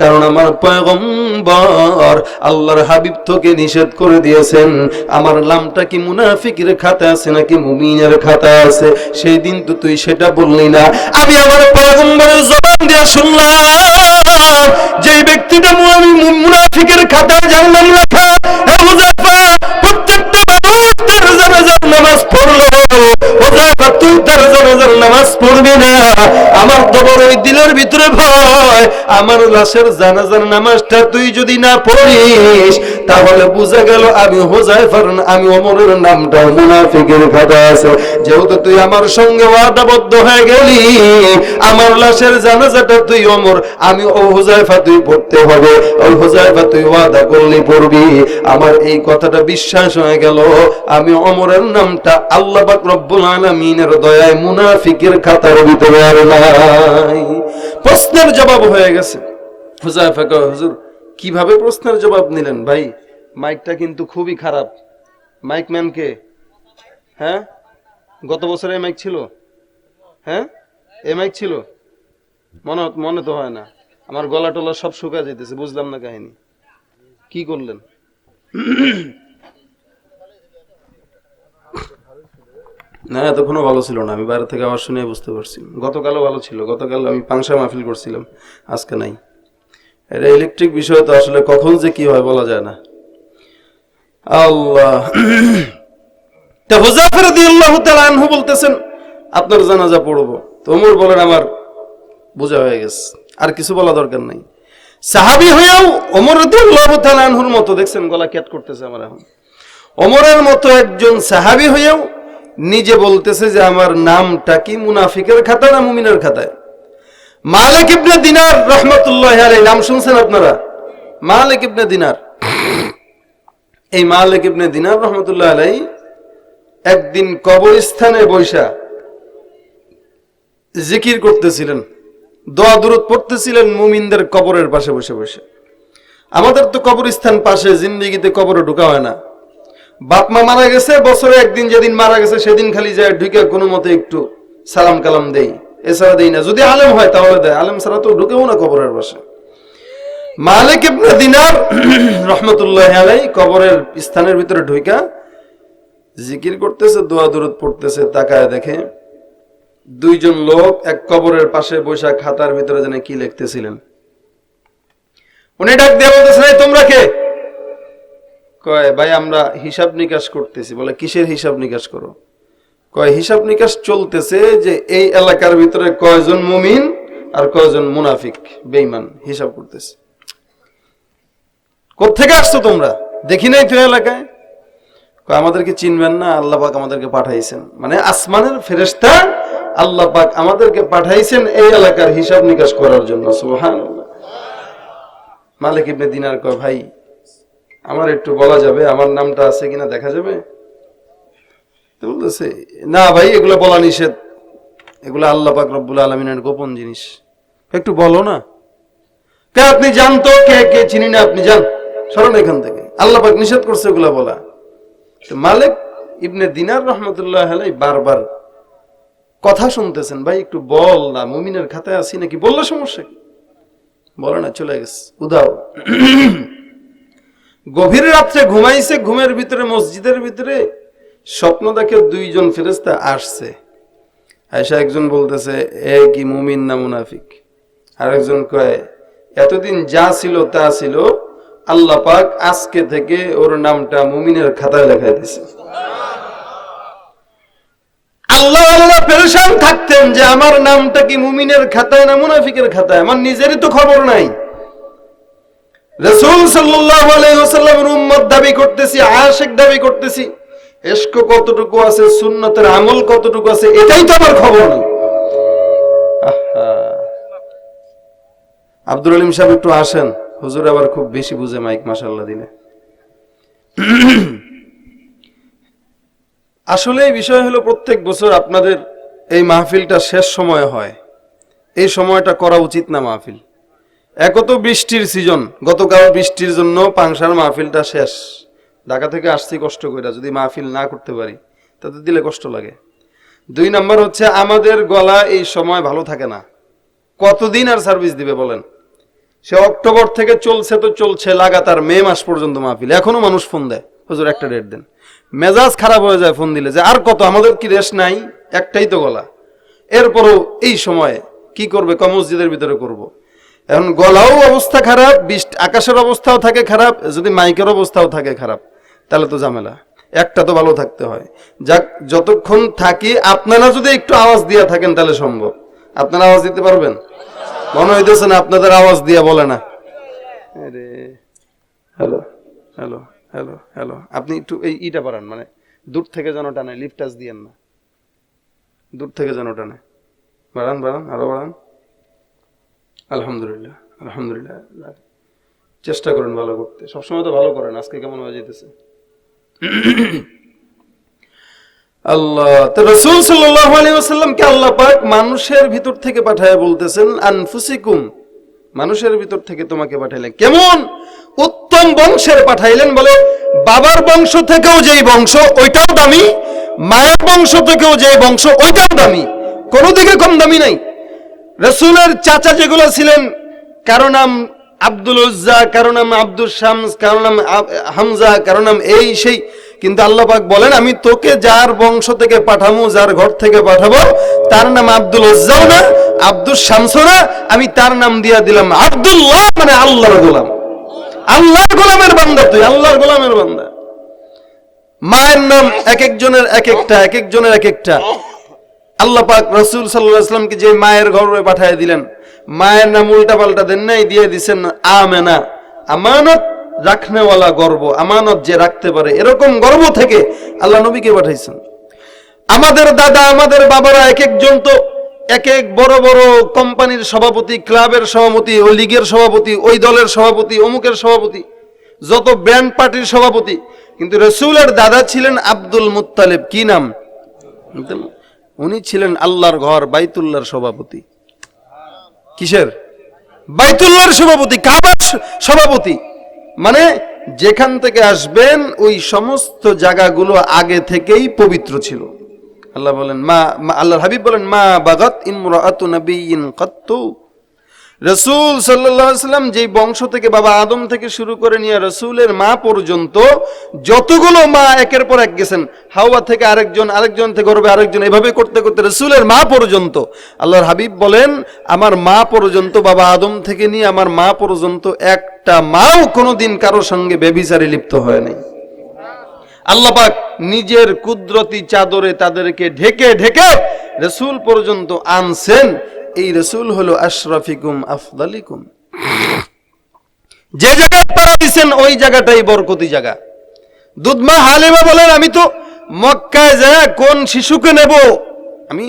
কারণ আমার পয়গম্বর আল্লাহর হাবিব তোকে নিষেধ করে দিয়েছেন আমার নামটা কি মুনাফিকের খাতায় আছে নাকি মুমিনের খাতায় আছে, সেই দিন তো তুই সেটা বললি না। আমি আমার পয়গম্বরের জবান দিয়ে শুনলাম যেই ব্যক্তিটা মুনাফিকের খাতায় যার নাম লেখা, হে হুযায়ফা প্রত্যেকটা মানুষ তার জানাজার নামাজ পড়লো, হুযায়ফা তুই তার জানাজার নামাজ পড়বি না। আমার তো বড়ই দিলের ভিতরে ভয়, আমার লাশের জানাজার নামাজটা তুই যদি না পড়িস তাহলে বুঝা গেল আমি হুযায়ফার, আমি ওমরের নামটা মুনাফিকের খাতায় আছে। যেহেতু তুই আমার সঙ্গে ওয়াদাবদ্ধ হয়ে গেলি আমার লাশের জানাজাটা তুই ওমর, আমি ও হুযায়ফা তুই পড়তে হবে, ও হুযায়ফা তুই ওয়াদা করলি পড়বি। আমার এই কথাটা বিশ্বাস হয়ে গেল আমি ওমরের নামটা আল্লাহ পাক রব্বুল আলামিনের দয়ায় মুনাফিকের খাতার ভিতরে আর নাই। প্রশ্নের জবাব হয়ে গেছে। হুযায়ফা কয়, হুজুর কিভাবে প্রশ্নের জবাব নিলেন? ভাই মাইকটা কিন্তু খুবই খারাপ। মাইক ম্যান কে? হ্যাঁ, গত বছরে মাইক ছিল? হ্যাঁ, এ মাইক ছিল? মনে তো হয় না। আমার গলা টলা সব শুকা যেতেছে, বুঝলাম না কাহিনী। কি করলেন? না এতক্ষণও ভালো ছিল না, আমি বাইরে থেকে আওয়াজ শুনে বুঝতে পারছি। গতকালও ভালো ছিল, গতকাল আমি পাংশা মাহফিল করছিলাম, আজকে নাই। এটা ইলেকট্রিক বিষয় তো, আসলে কখন যে কি হয় বলা যায় না। আল্লাহ। তা হুযায়ফা রাদিয়াল্লাহু তাআলা আনহু বলতেছেন আপনার জানাজা পড়বো। তো ওমর বলেন আমার বোঝা হয়ে গেছে, আর কিছু বলা দরকার নাই। সাহাবী হয়েও ওমর রাদিয়াল্লাহু তাআলা আনহুর মতো, দেখছেন গলা ক্যাট করতেছে আমার এখন, ওমরের মতো একজন সাহাবী হয়েও নিজে বলতেছে যে আমার নামটা কি মুনাফিকের খাতায় না মুমিনের খাতায়। মালিক ইবনে দিনার রাহমাতুল্লাহি আলাইহি নাম শুনছেন আপনারা? মালিক ইবনে দিনার এই মালিক ইবনে দিনার রহমতুল্লাহ আলাইহি একদিন কবরস্থানে বৈশা জিকির করতেছিলেন, দোয়া দুরূদ পড়তেছিলেন মুমিনদের কবরের পাশে বসে বসে। আমাদের তো কবরস্থান পাশে, জিন্দেগিতে কবরে ঢোকা হয় না। বাপ মা মারা গেছে, বছরে একদিন যেদিন মারা গেছে সেদিন খালি যায় ঢুকে কোনো মতে একটু সালাম কালাম দেই, এছাড়া দেই না। যদি আলেম হয় তাহলে দেয়, আলেম ছাড়া তো ঢুকেও না কবরের পাশে। মালিক ইবনে দিনার রহমতুল্লাহ আলাইহি কবরের স্থানের ভিতরে ঢুকা জিকির করতেছে, দোয়া দুরূদ পড়তেছে। তাকায় দেখে দুইজন লোক এক কবরের পাশে বৈশা খাতার ভিতরে যেন কি লিখতেছিলেন। উনি ডাক দিয়ে বলতেছেন, এই তোমরা কে? কয়, ভাই আমরা হিসাব নিকাশ করতেছি। বলে, কিসের হিসাব নিকাশ করো? কয়, হিসাব নিকাশ চলতেছে যে এই এলাকার ভিতরে কয়জন মুমিন আর কয়জন মুনাফিক বেঈমান, হিসাব করতেছে। কোত্থেকে আসছো তোমরা? দেখি নাই তো এলাকায়। আমাদেরকে চিনবেন না, আল্লাহ পাক আমাদেরকে পাঠাইছেন, মানে আসমানের ফেরেশতা আল্লাহ পাক আমাদেরকে পাঠাইছেন এই এলাকার হিসাব নিকাশ করার জন্য। সুবহানাল্লাহ। মালিক ইবনে দিনার কয়, ভাই আমার একটু বলা যাবে, আমার নামটা আছে কিনা দেখা যাবে? তো বলতেছে, না ভাই এগুলো বলা নিষেধ, এগুলো আল্লাহ পাক রব্বুল আলামিনের গোপন জিনিস, একটু বলো না। কে আপনি জানতো, কে কে চিনি না, আপনি যান, সরেন এখান থেকে, আল্লাহ পাক নিষেধ করছে এগুলা বলা। মালিক ইবনে দিনার রহমতুল্লাহ আলাইহি বারবার কথা শুনতেছেন, ভাই একটু বল না, মুমিনের খাতায় আছি নাকি, বললে সমস্যা কি? বলে না, চলে গেছে উধাও। গভীর রাত্রে ঘুমাইছে, ঘুমের ভিতরে মসজিদের ভিতরে স্বপ্ন দেখে দুইজন ফেরেশতা আসছে। আয়েশা একজন বলতেছে, এ কি মুমিন না মুনাফিক? আর একজন কয়, এতদিন যা ছিল তা ছিল, আল্লাহ পাক আজকে থেকে ওর নামটা মুমিনের খাতায় লেখাই দিয়েছে। আল্লাহ আল্লাহ পেরেশান থাকতেন যে আমার নামটা কি মুমিনের খাতায় না মুনাফিকের খাতায়, আমার নিজেরই তো খবর নাই। রাসূল সাল্লাল্লাহু আলাইহি ওয়াসাল্লামের উম্মত দাবি করতেছি, আশিক দাবি করতেছি, ইশক কতটুকু আছে, সুন্নতের আমল কতটুকু আছে, এটাই তো আমার খবর নেই। আব্দুল আলিম সাহেব একটু আসেন, হুজুর আবার খুব বেশি বুঝে মাইক মাশাআল্লাহ দিলে। আসলে এই বিষয় হলো, প্রত্যেক বছর আপনাদের এই মাহফিলটা শেষ সময় হয়, এই সময়টা করা উচিত না মাহফিল। একত বৃষ্টির সিজন, গতকাল বৃষ্টির জন্য পাংশার মাহফিলটা শেষ। ঢাকা থেকে আসছি কষ্ট করে, যদি মাহফিল না করতে পারি তাতে দিলে কষ্ট লাগে। 2 নাম্বার হচ্ছে, আমাদের গলা এই সময় ভালো থাকে না। কতদিন আর সার্ভিস দিবে বলেন? সে অক্টোবর থেকে চলছে তো চলছে লাগাতার, মে মাস পর্যন্ত মাহফিল। এখনো মানুষ ফোন দেয়, হুজুর একটা ডেট দেন। মেজাজ খারাপ হয়ে যায় ফোন দিলে, যে আর কত, আমাদের কি রেশ নাই, একটাই তো গলা। এরপরও এই সময় কি করবে, মসজিদের ভিতরে করব। এখন গলাও অবস্থা খারাপ, আকাশের অবস্থাও থাকে খারাপ, যদি মাইকের অবস্থাও থাকে খারাপ, তাহলে তো ঝামেলা। একটা তো ভালো থাকতে হয়। যাক, যতক্ষণ থাকি আপনারা যদি একটু আওয়াজ দিয়ে থাকেন তাহলে সম্ভব। আপনারা আওয়াজ দিতে পারবেন? মনে হইতেছে না আপনাদের আওয়াজ দিয়ে বলে না। আরে হ্যালো হ্যালো হ্যালো হ্যালো, আপনি একটু এই ইটা বাড়ান, মানে দূর থেকে যেন টানে, লিফট টাচ দিয়েন না, দূর থেকে যেন টানে, বাড়ান বাড়ান, আরো বাড়ান। আলহামদুলিল্লাহ আলহামদুলিল্লাহ, চেষ্টা করেন ভালো করতে, সবসময় তো ভালো করেন, আজকে কেমন হয়ে যেতেছে। আল্লাহ তো রাসূল সাল্লাল্লাহু আলাইহি ওয়াসাল্লামকে আল্লাহ পাক মানুষের ভিতর থেকে পাঠায় বলতেছেন, আনফুসিকুম, মানুষের ভিতর থেকে তোমাকে পাঠাইলেন। কেমন উত্তম বংশের পাঠাইলেন, বলে বাবার বংশ থেকেও যেই বংশ ওইটাও দামি, মায়ের বংশ থেকেও যে বংশ ওইটাও দামি, কোনো দিকে কম দামি নাই। রাসূলের চাচা যেগুলো ছিলেন, কারো নাম আব্দুল উজ্জা, কারো নাম আব্দুল শামস, কারো নাম হামজা, কারো নাম এই সেই, কিন্তু আল্লাহ পাক বলেন, আমি তোকে যার বংশ থেকে পাঠাবো, যার ঘর থেকে পাঠাবো, তার নাম আব্দুল উজ্জাও না, আব্দুল শামসও না, আমি তার নাম দিয়া দিলাম আব্দুল্লাহ, মানে আল্লাহর গোলাম। আল্লাহর গোলামের বান্দা তুই, আল্লাহর গোলামের বান্দা। মায়ের নাম এক একজনের এক একটা, এক একজনের এক একটা। আল্লাহ পাক রাসূল সাল্লাল্লাহু আলাইহি ওয়াসাল্লামকে যে মায়ের গর্ভে পাঠিয়ে দিলেন, মায়ের নাম উল্টা পাল্টা দেন নাই, দিয়ে দিছেন আমেনা, আমানত রাখনেওয়ালা গর্ব, আমানত যে রাখতে পারে, এরকম গর্ব থেকে আল্লাহ নবীকে পাঠাইছেন। আমাদের দাদা, আমাদের বাবারা এক একজন তো এক এক বড় বড় কোম্পানির সভাপতি, ক্লাবের সভাপতি, ওই লীগের সভাপতি, ওই দলের সভাপতি, অমুকের সভাপতি, যত ব্যান্ড পার্টির সভাপতি, কিন্তু রসুলের দাদা ছিলেন আব্দুল মুত্তালিব। কি নাম? উনি ছিলেন আল্লাহর ঘর বাইতুল্লাহর সভাপতি। কিসের? বাইতুল্লাহর সভাপতি, কাবার সভাপতি। মানে যেখান থেকে আসবেন ওই সমস্ত জায়গাগুলো আগে থেকেই পবিত্র ছিল। আল্লাহ বলেন আল্লাহর হাবিব বলেন মা বাগাত ইমরাআতু নাবিয়্যিন কাত্তু। রাসূল সাল্লাল্লাহু আলাইহি সাল্লাম যেই বংশ থেকে বাবা আদম থেকে শুরু করে নিয়ে রাসূলের মা পর্যন্ত যতগুলো মা একের পর এক গেছেন, হাওয়া থেকে আরেকজন থেকে গর্ভে আরেকজন, এভাবে করতে করতে রাসূলের মা পর্যন্ত, আল্লাহর হাবিব বলেন আমার মা পর্যন্ত, বাবা আদম থেকে নিয়ে আমার মা পর্যন্ত একটা মাও কোনোদিন কারো সঙ্গে ব্যভিচারে লিপ্ত হয় নাই। আল্লাহ পাক নিজের কুদরতি চাদরে তাদেরকে ঢেকে ঢেকে রাসূল পর্যন্ত আনছেন। এই রাসূল হলো আশরাফিকুম আফদালিকুম। যে জায়গায় পাড়া দিয়েছেন ওই জায়গাটাই বরকতি জায়গা। দুধমা হালিমা বলেন আমি তো মক্কায় যায় কোন শিশুকে নেব, আমি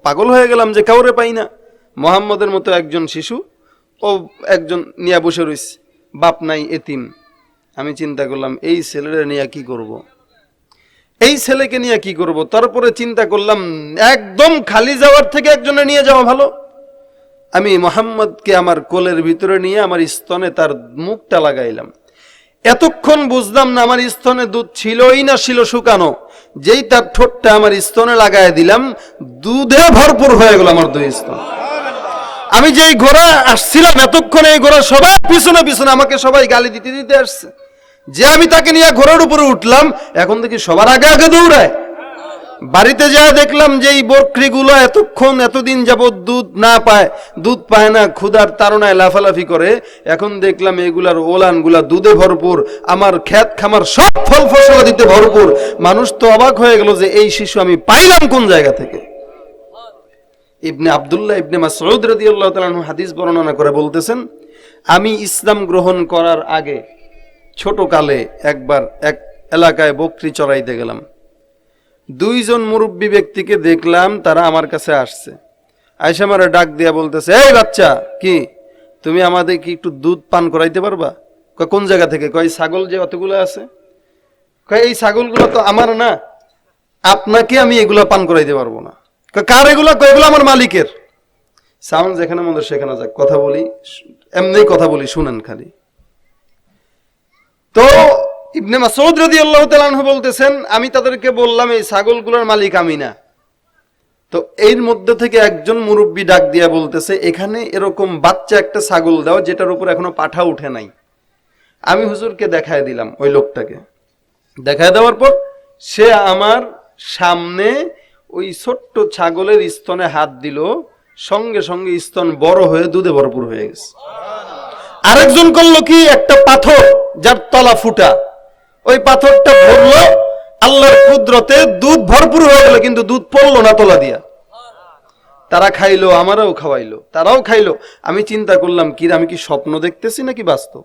পাগল হয়ে গেলাম যে কাউরে পাই না। মোহাম্মদের মতো একজন শিশু, ও একজন নিয়ে বসে রয়েছে, বাপ নাই, এতিম। আমি চিন্তা করলাম এই ছেলেরা নিয়ে কি করব, এই ছেলেকে নিয়ে কি করব। তারপরে চিন্তা করলাম একদম খালি যাওয়ার থেকে একজনে নিয়ে যাওয়া ভালো। আমি মোহাম্মদকে আমার কোলের ভিতরে নিয়ে আমার স্তনে তার মুখটা লাগাইলাম। এতক্ষণ বুঝলাম না আমার স্তনে দুধ ছিলই না ছিল শুকানো। যেই তার ঠোঁটটা আমার স্তনে লাগাই দিলাম, দুধে ভরপুর হয়ে গেল আমার দুই স্তন। আমি যেই ঘোড়া আসছিলাম এতক্ষণ, এই ঘোড়া সবাই পিছনে পিছনে আমাকে সবাই গালি দিতে দিতে আসছে। যে আমি তাকে নিয়ে ঘোড়ার উপরে উঠলাম, এখন দেখি সবার আগে আগে দৌড়ায়। বাড়িতে যা দেখলাম যে এই বকরিগুলো এতদিন যাবৎ দুধ পায় না, ক্ষুধার তাড়নায় লাফালাফি করে। এখন দেখলাম এগুলার ওলানগুলা দুধে ভরপুর, আমার ক্ষেত খামার সব ফল ফসল দিতে ভরপুর। মানুষ তো অবাক হয়ে গেল যে এই শিশু আমি পাইলাম কোন জায়গা থেকে। ইবনে আব্দুল্লাহ ইবনে মাসউদ রাদিয়াল্লাহু তাআলা আনহু হাদিস বর্ণনা করে বলতেছেন, আমি ইসলাম গ্রহণ করার আগে ছোটকালে একবার এক এলাকায় বকরি চড়াইতে গেলাম। দুইজন মুরব্বী ব্যক্তিকে দেখলাম, তারা আমার কাছে আসছে। আয়েশা আমারে ডাক দিয়া বলতেছে, এই বাচ্চা, কি তুমি আমাদের কি একটু দুধ পান করাইতে পারবা? কোন জায়গা থেকে? কয় ছাগল যে অতগুলো আছে। কয় এই ছাগলগুলো তো আমার না, আপনাকে আমি এগুলা পান করাইতে পারবো না। কার এগুলা? কয় এগুলো আমার মালিকের। সাউন্ড যেখানে মনে সেখানে যাক, কথা বলি, এমনি কথা বলি, শুনেন খালি। তো ইবনে মাসউদ রাদিয়াল্লাহু তাআলা আনহু বলতেছেন, আমি তাদেরকে বললাম এই ছাগলগুলোর মালিক আমি না। তো এর মধ্যে থেকে একজন মুরব্বী ডাক দিয়া বলতেছে, এখানে এরকম বাচ্চা একটা ছাগল দাও যেটার উপর এখনো পাঠা উঠে নাই। আমি হুজুরকে দেখায় দিলাম, ওই লোকটাকে দেখায় দেওয়ার পর সে আমার সামনে ওই ছোট্ট ছাগলের স্তনে হাত দিল, সঙ্গে সঙ্গে স্তন বড় হয়ে দুধে ভরপুর হয়ে গেছে। আরেকজন করলো কি, একটা পাথর যার তলা ফুটা, ওই পাথরটা ভরলো, আল্লাহর কুদরতে দুধ ভরপুর হয়ে গেল, কিন্তু দুধ পড়লো না তলা দিয়া। তারা খাইলো, আমারও খাওয়াইলো, তারাও খাইলো। আমি চিন্তা করলাম কি আমি কি স্বপ্ন দেখতেছি নাকি বাস্তব?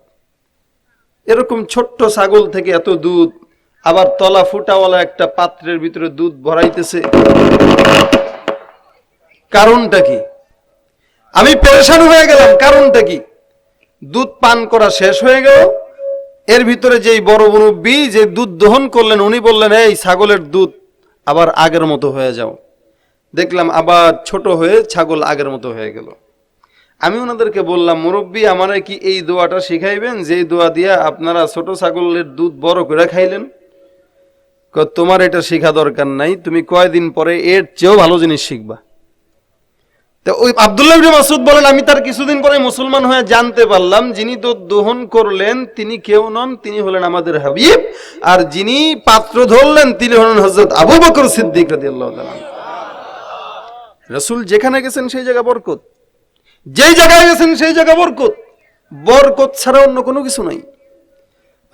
এরকম ছোট্ট ছাগল থেকে এত দুধ, আবার তলা ফুটাওয়ালা একটা পাত্রের ভিতরে দুধ ভরাইতেছে, কারণটা কি? আমি পেরেশান হয়ে গেলাম, কারণটা কি? দুধ পান করা শেষ হয়ে গেল, এর ভিতরে যেই বড় মুরব্বী যে দুধ দহন করলেন, উনি বললেন এই ছাগলের দুধ আবার আগের মতো হয়ে যাও। দেখলাম আবার ছোট হয়ে ছাগল আগের মতো হয়ে গেল। আমি ওনাদেরকে বললাম, মুরব্বী আমারে কি এই দোয়াটা শিখাইবেন যে দোয়া দিয়া আপনারা ছোট ছাগলের দুধ বড় করে খাইলেন? তোমার এটা শেখা দরকার নাই, তুমি কয়দিন পরে এর চেয়েও ভালো জিনিস শিখবা। তো ওই আব্দুল্লাহ ইবনে মাসউদ বলেন, আমি তার কিছুদিন পরে মুসলমান হয়ে জানতে পারলাম যিনি দুধ দহন করলেন তিনি কেউ নন, তিনি হলেন আমাদের হাবিব। আর যিনি পাত্র ধরলেন তিনি হলেন হযরত আবু বকর সিদ্দিক রাদিয়াল্লাহু তাআলা। রাসূল যেখানে গেছেন সেই জায়গা বরকত, যেই জায়গায় গেছেন সেই জায়গা বরকত। বরকত ছাড়া অন্য কোনো কিছু নাই।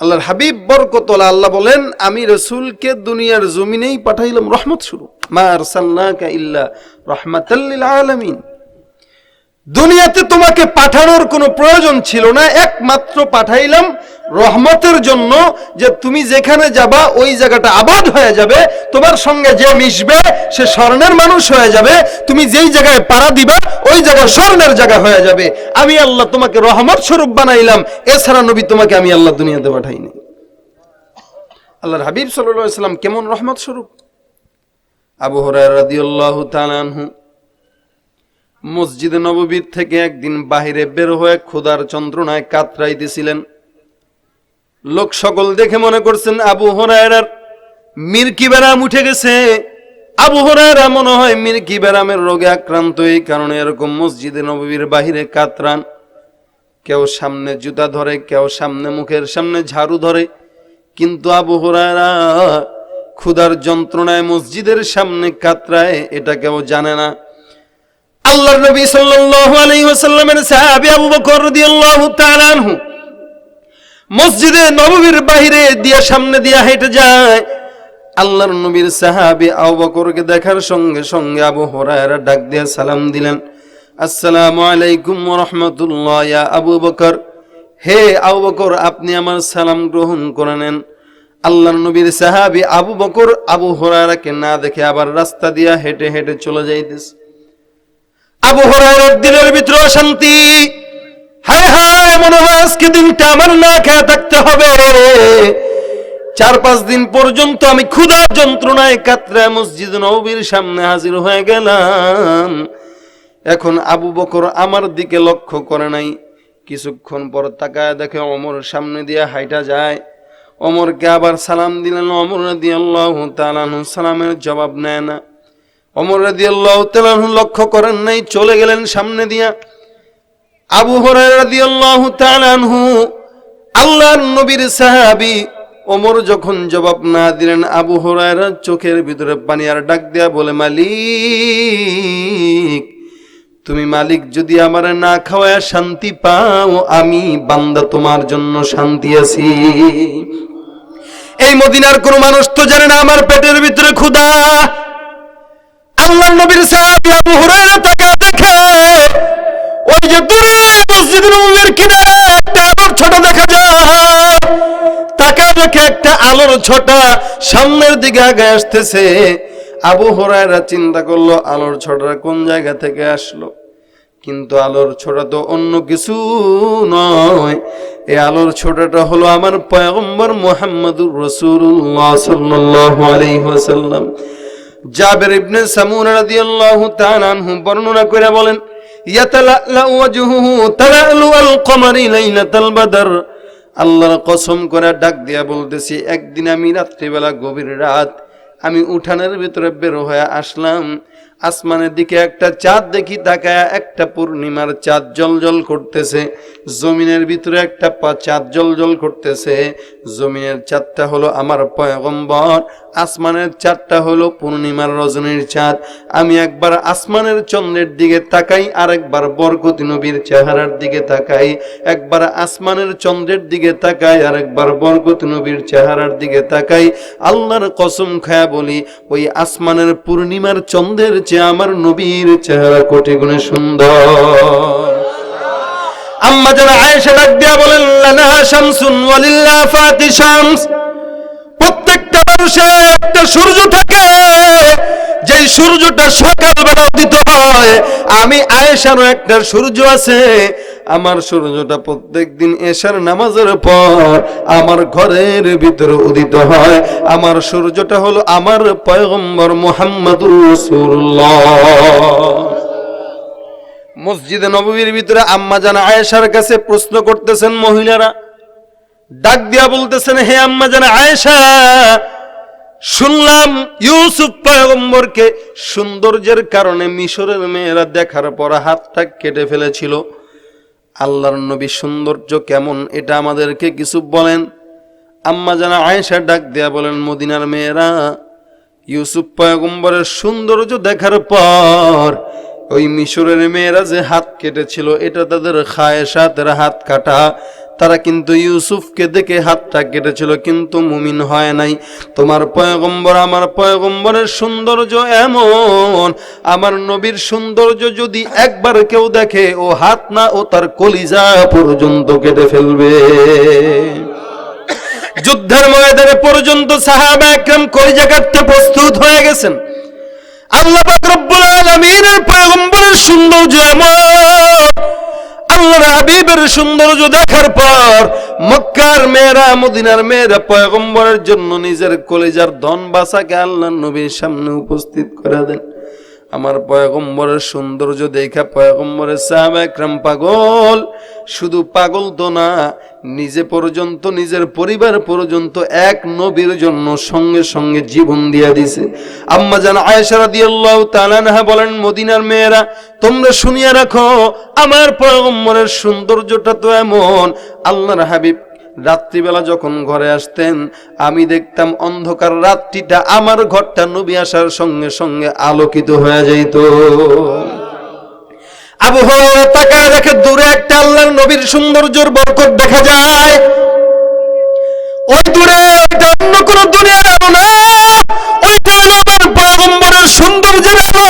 আল্লাহর হাবিব বরকতওয়ালা। আল্লাহ বলেন, আমি রাসূলকে দুনিয়ার জমিনেই পাঠাইলাম রহমত স্বরূপ। মা আরসালনাকা ইল্লা রাহমাতাল লিল আলামিন। দুনিয়াতে তোমাকে পাঠানোর কোনো প্রয়োজন ছিল না, একমাত্র পাঠাইলাম রহমতের জন্য, যে তুমি যেখানে যাবা ওই জায়গাটা আবাদ হয়ে যাবে, তোমার সঙ্গে যে মিশবে সে স্বর্ণের মানুষ হয়ে যাবে, তুমি যেই জায়গায় পাড়া দিবা ওই জায়গা স্বর্ণের জায়গা হয়ে যাবে। আমি আল্লাহ তোমাকে রহমত স্বরূপ বানাইলাম, এছাড়া নবী তোমাকে আমি আল্লাহ দুনিয়াতে পাঠাইনি। আল্লাহর হাবিব সাল্লাল্লাহু আলাইহি ওয়াসাল্লাম কেমন রহমত স্বরূপ। আবু হুরায়রা রাদিয়াল্লাহু তাআলা আনহু মসজিদে নববীর থেকে একদিন বাহিরে বের হয়ে ক্ষুধার যন্ত্রণায় কাতরাইতেছিলেন। লোক সকল দেখে মনে করছেন আবু হুরায়রার মির্কি ব্যারাম উঠে গেছে, আবু হুরায়রা মনে হয় মির্কি ব্যারামের রোগে আক্রান্ত, এই কারণে এরকম মসজিদে নববীর বাহিরে কাতরান। কেউ সামনে জুতা ধরে, কেউ সামনে মুখের সামনে ঝাড়ু ধরে, কিন্তু আবু হুরায়রা ক্ষুধার যন্ত্রণায় মসজিদের সামনে কাতরায় এটা কেউ জানে না। আল্লাহর নবী সাল্লাল্লাহু আলাইহি ওয়াসাল্লামের সাহাবী আবু বকর রাদিয়াল্লাহু তাআলা আনহু মসজিদে নববীর বাহিরে দিয়ে সামনে দিয়ে হেঁটে যায়। আল্লাহর নবীর সাহাবী আবু বকরকে দেখার সঙ্গে সঙ্গে আবু হুরায়রা ডাক দিয়ে সালাম দিলেন, আসসালামু আলাইকুম ওয়া রাহমাতুল্লাহ ইয়া আবু বকর। হে আবু বকর, আপনি আমার সালাম গ্রহণ করে নেন। আল্লাহর নবীর সাহাবী আবু বকর আবু হুরায়রাকে না দেখে আবার রাস্তা দিয়ে হেঁটে হেঁটে চলে যাইতেছে। আবু হুরায়রার দিলের ভিতরে অশান্তি, হায় হায়, মনে হয় আজকে দিনটা আমার না খেয়ে থাকতে হবে। 4-5 দিন পর্যন্ত আমি ক্ষুধার যন্ত্রণায় কাতরায় মসজিদ নববীর সামনে হাজির হয়ে গেলাম। এখন আবু বকর আমার দিকে লক্ষ্য করে নাই। কিছুক্ষণ পর তাকায় দেখে ওমর সামনে দিয়ে হাইটা যায়। ওমরকে আবার সালাম দিলেন। ওমর রাদিয়াল্লাহু তাআলা আনহু সালামের জবাব নেয় না। ওমর রাদিয়াল্লাহু তাআলা আনহু লক্ষ্য করেন নাই, চলে গেলেন সামনে দিয়া। আবু হুরায়রা রাদিয়াল্লাহু তাআলা আনহু আল্লাহর নবীর সাহাবী ওমর যখন জবাব না দিলেন, আবু হুরায়রার চোখের ভিতরে পানি আর ডাক দেয়া বলে, মালিক, তুমি মালিক যদি আমার না খাওয়ায় শান্তি পাও, আমি বান্দা তোমার জন্য শান্তি আছি। এই মদিনার কোন মানুষ তো জানে না আমার পেটের ভিতরে ক্ষুধা। আল্লাহর নবীর সাহাবী আবু হুরায়রা তাকে দেখে ওই যে দূরে মসজিদ নববীর কিনারে একটা আলোর ছোট দেখা যায়, তাকে দেখে একটা আলোর ছোটা সামনের দিকে আগে আসতেছে। আবু হুরায়রা চিন্তা করলো আলোর ছোটা কোন জায়গা থেকে আসলো, কিন্তু আলোর ছোটা তো অন্য কিছু নয়, এই আলোর ছোটাটা হলো আমার পয়গম্বর মুহাম্মদুর রাসূলুল্লাহ সাল্লাল্লাহু আলাইহি ওয়াসাল্লাম। জাবের ইবনে সামুরা রাদিয়াল্লাহু তাআলা আনহু বর্ণনা করে বলেন, ইয়াতালাল্লা ওয়াজহুহু তালালুল কমারি লাইলাতাল বদর। আল্লাহর কসম করে ডাক দিয়া বলতেছি, একদিন আমি রাত্রিবেলা গভীর রাত আমি উঠানের ভিতরে বের হয়ে আসলাম, আসমানের দিকে একটা চাঁদ দেখি, তাকায়া একটা পূর্ণিমার চাঁদ জলজল করতেছে। জমিনের ভিতরে একটা চাঁদ জলজল করতেছে। জমিনের চাঁদটা হলো আমার পয়গম্বর, আসমানের চাঁদটা হলো পূর্ণিমার রজনীর চাঁদ। আমি একবার আসমানের চন্দ্রের দিকে তাকাই, আরেকবার বরকতি নবীর চেহারার দিকে তাকাই। একবার আসমানের চন্দ্রের দিকে তাকাই, আরেকবার বরকতি নবীর চেহারার দিকে তাকাই। আল্লাহর কসম খায়া বলি, ওই আসমানের পূর্ণিমার চন্দ্রের চেয়ে আমার নবীর চেহারা কোটি গুণে সুন্দর। আম্মা জান আয়েশা ডাক দিয়া বলেন, লানা শামসুন ওয়ালিল্লাহ ফাতি শামস। প্রত্যেকটা মানুষের একটা সূর্য থাকে, যেই সূর্যটা সকালবেলা উদিত হয়। আমি আয়েশারও একটা সূর্য আছে, আমার সূর্যটা প্রত্যেকদিন এশার নামাজের পর আমার ঘরের ভিতরে উদিত হয়। আমার সূর্যটা হলো আমার পয়গম্বর মুহাম্মদুর রাসূলুল্লাহ। মসজিদে নববীর ভিতরে আম্মা জান আয়েশার কাছে প্রশ্ন করতেছেন মহিলারা, ডাক দিয়া বলতেছেন, হে আম্মা জান আয়েশা, শুনলাম ইউসুফ পয়গম্বরকে সৌন্দর্যের কারণে মিশরের মেয়েরা দেখার পর হাতটা কেটে ফেলেছিল। আল্লাহর নবী সৌন্দর্য কেমন এটা আমাদেরকে কিছু বলেন। আম্মা জান আয়েশা ডাক দেয়া বলেন, মদিনার মেয়েরা ইউসুফ পয়গম্বরের সৌন্দর্য দেখার পর ওই মিশরের মেয়েরা যে হাত কেটেছিল, এটা তাদের খায়েশাতের হাত কাটা। তারা কিন্তু ইউসুফকে দেখে হাতটা কেটেছিল, কিন্তু মুমিন হয় নাই। তোমার পয়গম্বর, আমার পয়গম্বরের সৌন্দর্য এমন, আমার নবীর সৌন্দর্য যদি একবার কেউ দেখে, ও হাত না, ও তার কলিজা পর্যন্ত কেটে ফেলবে। যুদ্ধের ময়দানে পর্যন্ত সাহাবা একরাম কলিজা কাটতে প্রস্তুত হয়ে গেছেন। আল্লাহ পাক রব্বুল আলামিনের পয়গম্বরের সৌন্দর্য এমন, আল্লাহর হাবিবের সৌন্দর্য দেখার পর মক্কার মেয়েরা, মদিনার মেয়েরা পয়গম্বরের জন্য নিজের কলিজার ধন বাছাকে আল্লাহর নবীর সামনে উপস্থিত করে দেন। আমার পয়গম্বরের সৌন্দর্য দেখা পয়গম্বরের সাহাবা একরাম পাগল। শুধু পাগল তো না, নিজে পর্যন্ত, নিজের পরিবার পর্যন্ত এক নবীর জন্য সঙ্গে সঙ্গে জীবন দিয়ে দিছে। আম্মা জান আয়েশা রাদিয়াল্লাহু তাআলা আনহা বলেন, মদিনার মেয়েরা তোমরা শুনিয়া রাখো, আমার পয়গম্বরের সৌন্দর্যটা তো এমন, আল্লাহর হাবিব রাত্রিবেলা যখন ঘরে আসতেন আমি দেখতাম অন্ধকার রাত্রিটা আমার ঘরটা নবী আসার সঙ্গে সঙ্গে আলোকিত হয়ে যাইত। আবু হুরায়রা তাকায় দেখে দূরে একটা আল্লাহর নবীর সৌন্দর্যের বরকত দেখা যায়। ওই দূরে ওইটা অন্য কোন দুনিয়ার আলো না, ওইটা আমার পয়গম্বরের সৌন্দর্যের আলো।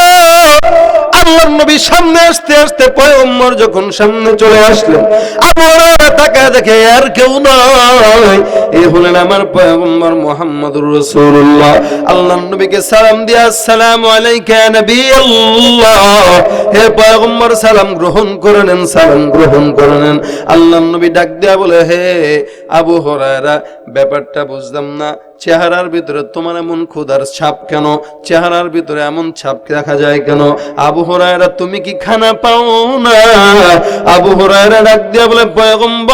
আল্লাহর নবী সামনে আসতে আসতে পয়গম্বর যখন সামনে চলে আসলেন, আবু হুরায়রা তাকায় দেখে আর কেউ নয়, এই হলেন আমার পয়গম্বর মুহাম্মদুর রাসূলুল্লাহ। আল্লাহর নবীকে সালাম দিয়া, আসসালামু আলাইকা ইয়া নবিয়াল্লাহ, হে পয়গম্বর সালাম গ্রহণ করে নেন, সালাম গ্রহণ করে নেন। আল্লাহর নবী ডাক দিয়া বলে, হে আবু হুরায়রা, ব্যাপারটা বুঝলাম না, চেহারার ভিতরে তোমার এমন ক্ষুধার ছাপ কেন? চেহারার ভিতরে এমন ছাপ দেখা যায় কেন? আবু হুরায়রা তুমি কি খানা পাও না? আবু হুরায়রা ডাক দিয়া বলে, পয়গম্বর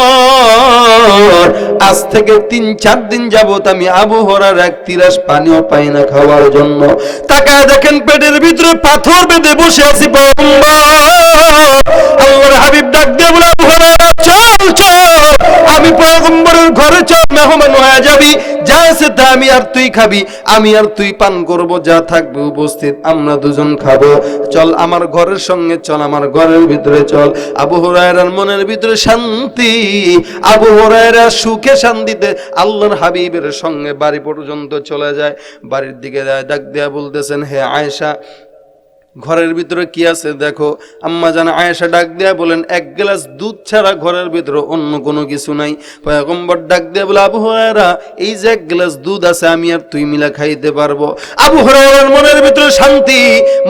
আজ থেকে ৩-৪ দিন যাবত আমি আবু হুরায়রা এক তিরাস পানিও পাই না খাওয়ার জন্য। তাকায় দেখেন পেটের ভিতরে পাথর বেঁধে বসে আছি পয়গম্বর। আল্লাহর হাবিব ডাক দিয়া বলে, আবু হুরায়রা চল চল, আমি পয়গম্বরের ঘরে চল, মেহমান হয়ে যাবি, যা আছে তা আমি আর তুই খাবি, আমি আর তুই পান করব, যা থাকবে উপস্থিত আমরা দুজন খাবো। চল আমার ঘরের সঙ্গে চল, আমার ঘরের ভিতরে চল। আবু হুরায়রার মনের ভিতরে শান্তি, আবু হুরায়রা সুখে শান্তিতে আল্লাহর হাবিবের সঙ্গে বাড়ি পর্যন্ত চলে যায়। বাড়ির দিকে যায়, ডাক দিয়া বলতেছেন, হে আয়েশা, ঘরের ভিতরে কি আছে দেখো। আম্মা জান আয়েশা ডাক দিয়া বলেন, এক গ্লাস দুধ ছাড়া ঘরের ভিতরে অন্য কোনো কিছু নাই। পয়গম্বর ডাক দিয়া বলে, আবু হুরায়রা এই যে এক গ্লাস দুধ আছে আমি আর তুই মিলা খাইতে পারবো। আবু হুরায়রার মনের ভিতরে শান্তি,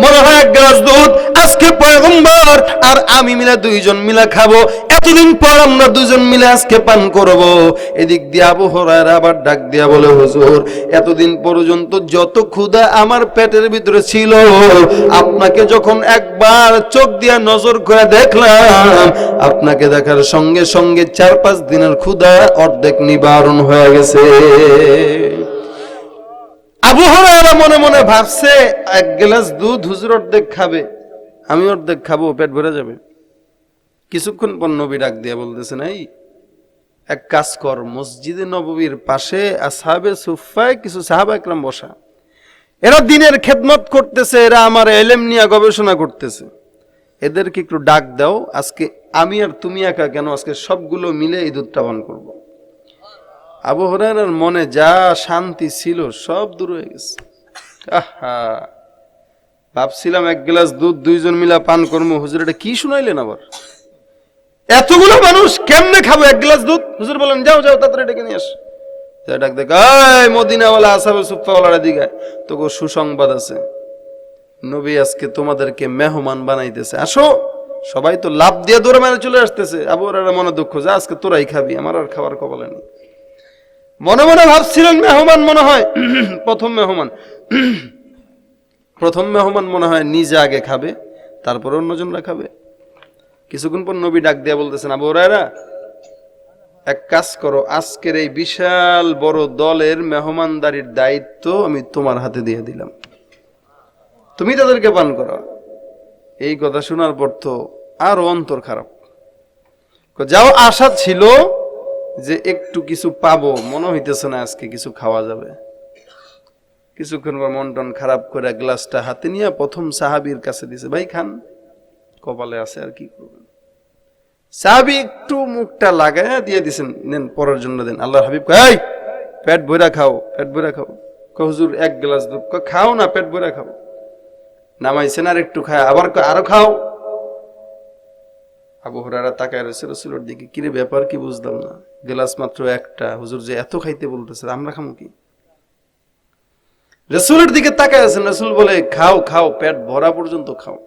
মনে হয় এক গ্লাস দুধ আজকে পয়গম্বর আর আমি মিলা দুইজন মিলা খাবো, এতদিন পর আমরা দুজন মিলে আজকে পান করব। এদিক দিয়ে আবু হুরায়রা আবার ডাক দিয়া বলে, হুজুর এতদিন পর্যন্ত যত ক্ষুধা আমার পেটের ভিতরে ছিল, আপনাকে যখন একবার চোখ দিয়া নজর করে দেখলাম, আপনাকে দেখার সঙ্গে সঙ্গে 4-5 দিনের ক্ষুধা অর্ধেক নিবারণ হয়ে গেছে। আবু হুরায়রা মনে মনে ভাবছে, এক গ্লাস দুধ হুজুর অর্ধেক খাবে, আমি অর্ধেক খাবো, পেট ভরে যাবে। কিছুক্ষণ পর নবী ডাক দিয়া বলতেছেন, এই এক কাজ কর, মসজিদে নববীর পাশে আসহাবে সুফফায় কিছু সাহাবা একরাম বসা, এরা দিনের খেদমত করতেছে, এরা আমার ইলম নিয়ে গবেষণা করতেছে, এদেরকে একটু ডাক দাও, আজকে আমি আর তুমি একা কেন, আজকে সবগুলো মিলে এই দুধটা পান করবো। আবু হুরায়রার মনে যা শান্তি ছিল সব দূর হয়ে গেছে। আহা, ভাবছিলাম এক গ্লাস দুধ দুইজন মিলা পান করবো, হুজুর এটা কি শুনাইলেন আবার? এতগুলো মানুষ কেমনে খাবো এক গ্লাস দুধ? হুজুর বলেন, যাও যাও তাড়াতাড়ি ডেকে নিয়ে আস। ডাক দেখ, এই মদিনাওয়ালা আসহাবে সুফফাওয়ালার দিকে তোকে সুসংবাদ আছে, নবী আজকে তোমাদেরকে মেহমান বানাইতেছে, আসো। সবাই তো লাভ দিয়ে দৌড়ে মেরে চলে আসতেছে। আবু হুরায়রা মনে দুঃখ যে আজকে তোরাই খাবি, আমার আর খাবার কপালে নেই। মনে মনে ভাবছিলেন মেহমান মনে হয় প্রথম মেহমান মনে হয় নিজে আগে খাবে, তারপরে অন্যজনরা খাবে। কিছুক্ষণ পর নবী ডাক দিয়া বলতেছেন, আবু হুরায়রা এক কাজ করো, আজকের এই বিশাল বড় দলের মেহমানদারির দায়িত্ব আমি তোমার হাতে দিয়ে দিলাম, তুমি তাদেরকে পান করো। এই কথা শোনার পর তো আরো অন্তর খারাপ। যাও, আশা ছিল যে একটু কিছু পাবো, মনে হইতেছে না আজকে কিছু খাওয়া যাবে। কিছুক্ষণ পর মন টন খারাপ করে গ্লাসটা হাতে নিয়ে প্রথম সাহাবীর কাছে দিছে, ভাই খান, কপালে আছে আর কি করবেন। সাহাবী একটু মুখটা লাগায় দিয়ে দিছেন, নেন পরের জন্য দেন। আল্লাহর হাবিব কয়, পেট ভরা খাও, পেট ভরা খাও। হুজুর এক গ্লাস দুধ, খাও না, পেট ভরা খাও। নামাইছেন আর একটু খায়, আবার আরো খাও। আবু হুরায়রা তাকায় রয়েছে রাসূলের দিকে, কিরে ব্যাপার কি বুঝলাম না, গ্লাস মাত্র একটা, হুজুর যে এত খাইতে বলতেছে, আমরা খামো কি? রাসূলের দিকে তাকায় আছেন, রাসূল বলে, খাও খাও, পেট ভরা পর্যন্ত খাও।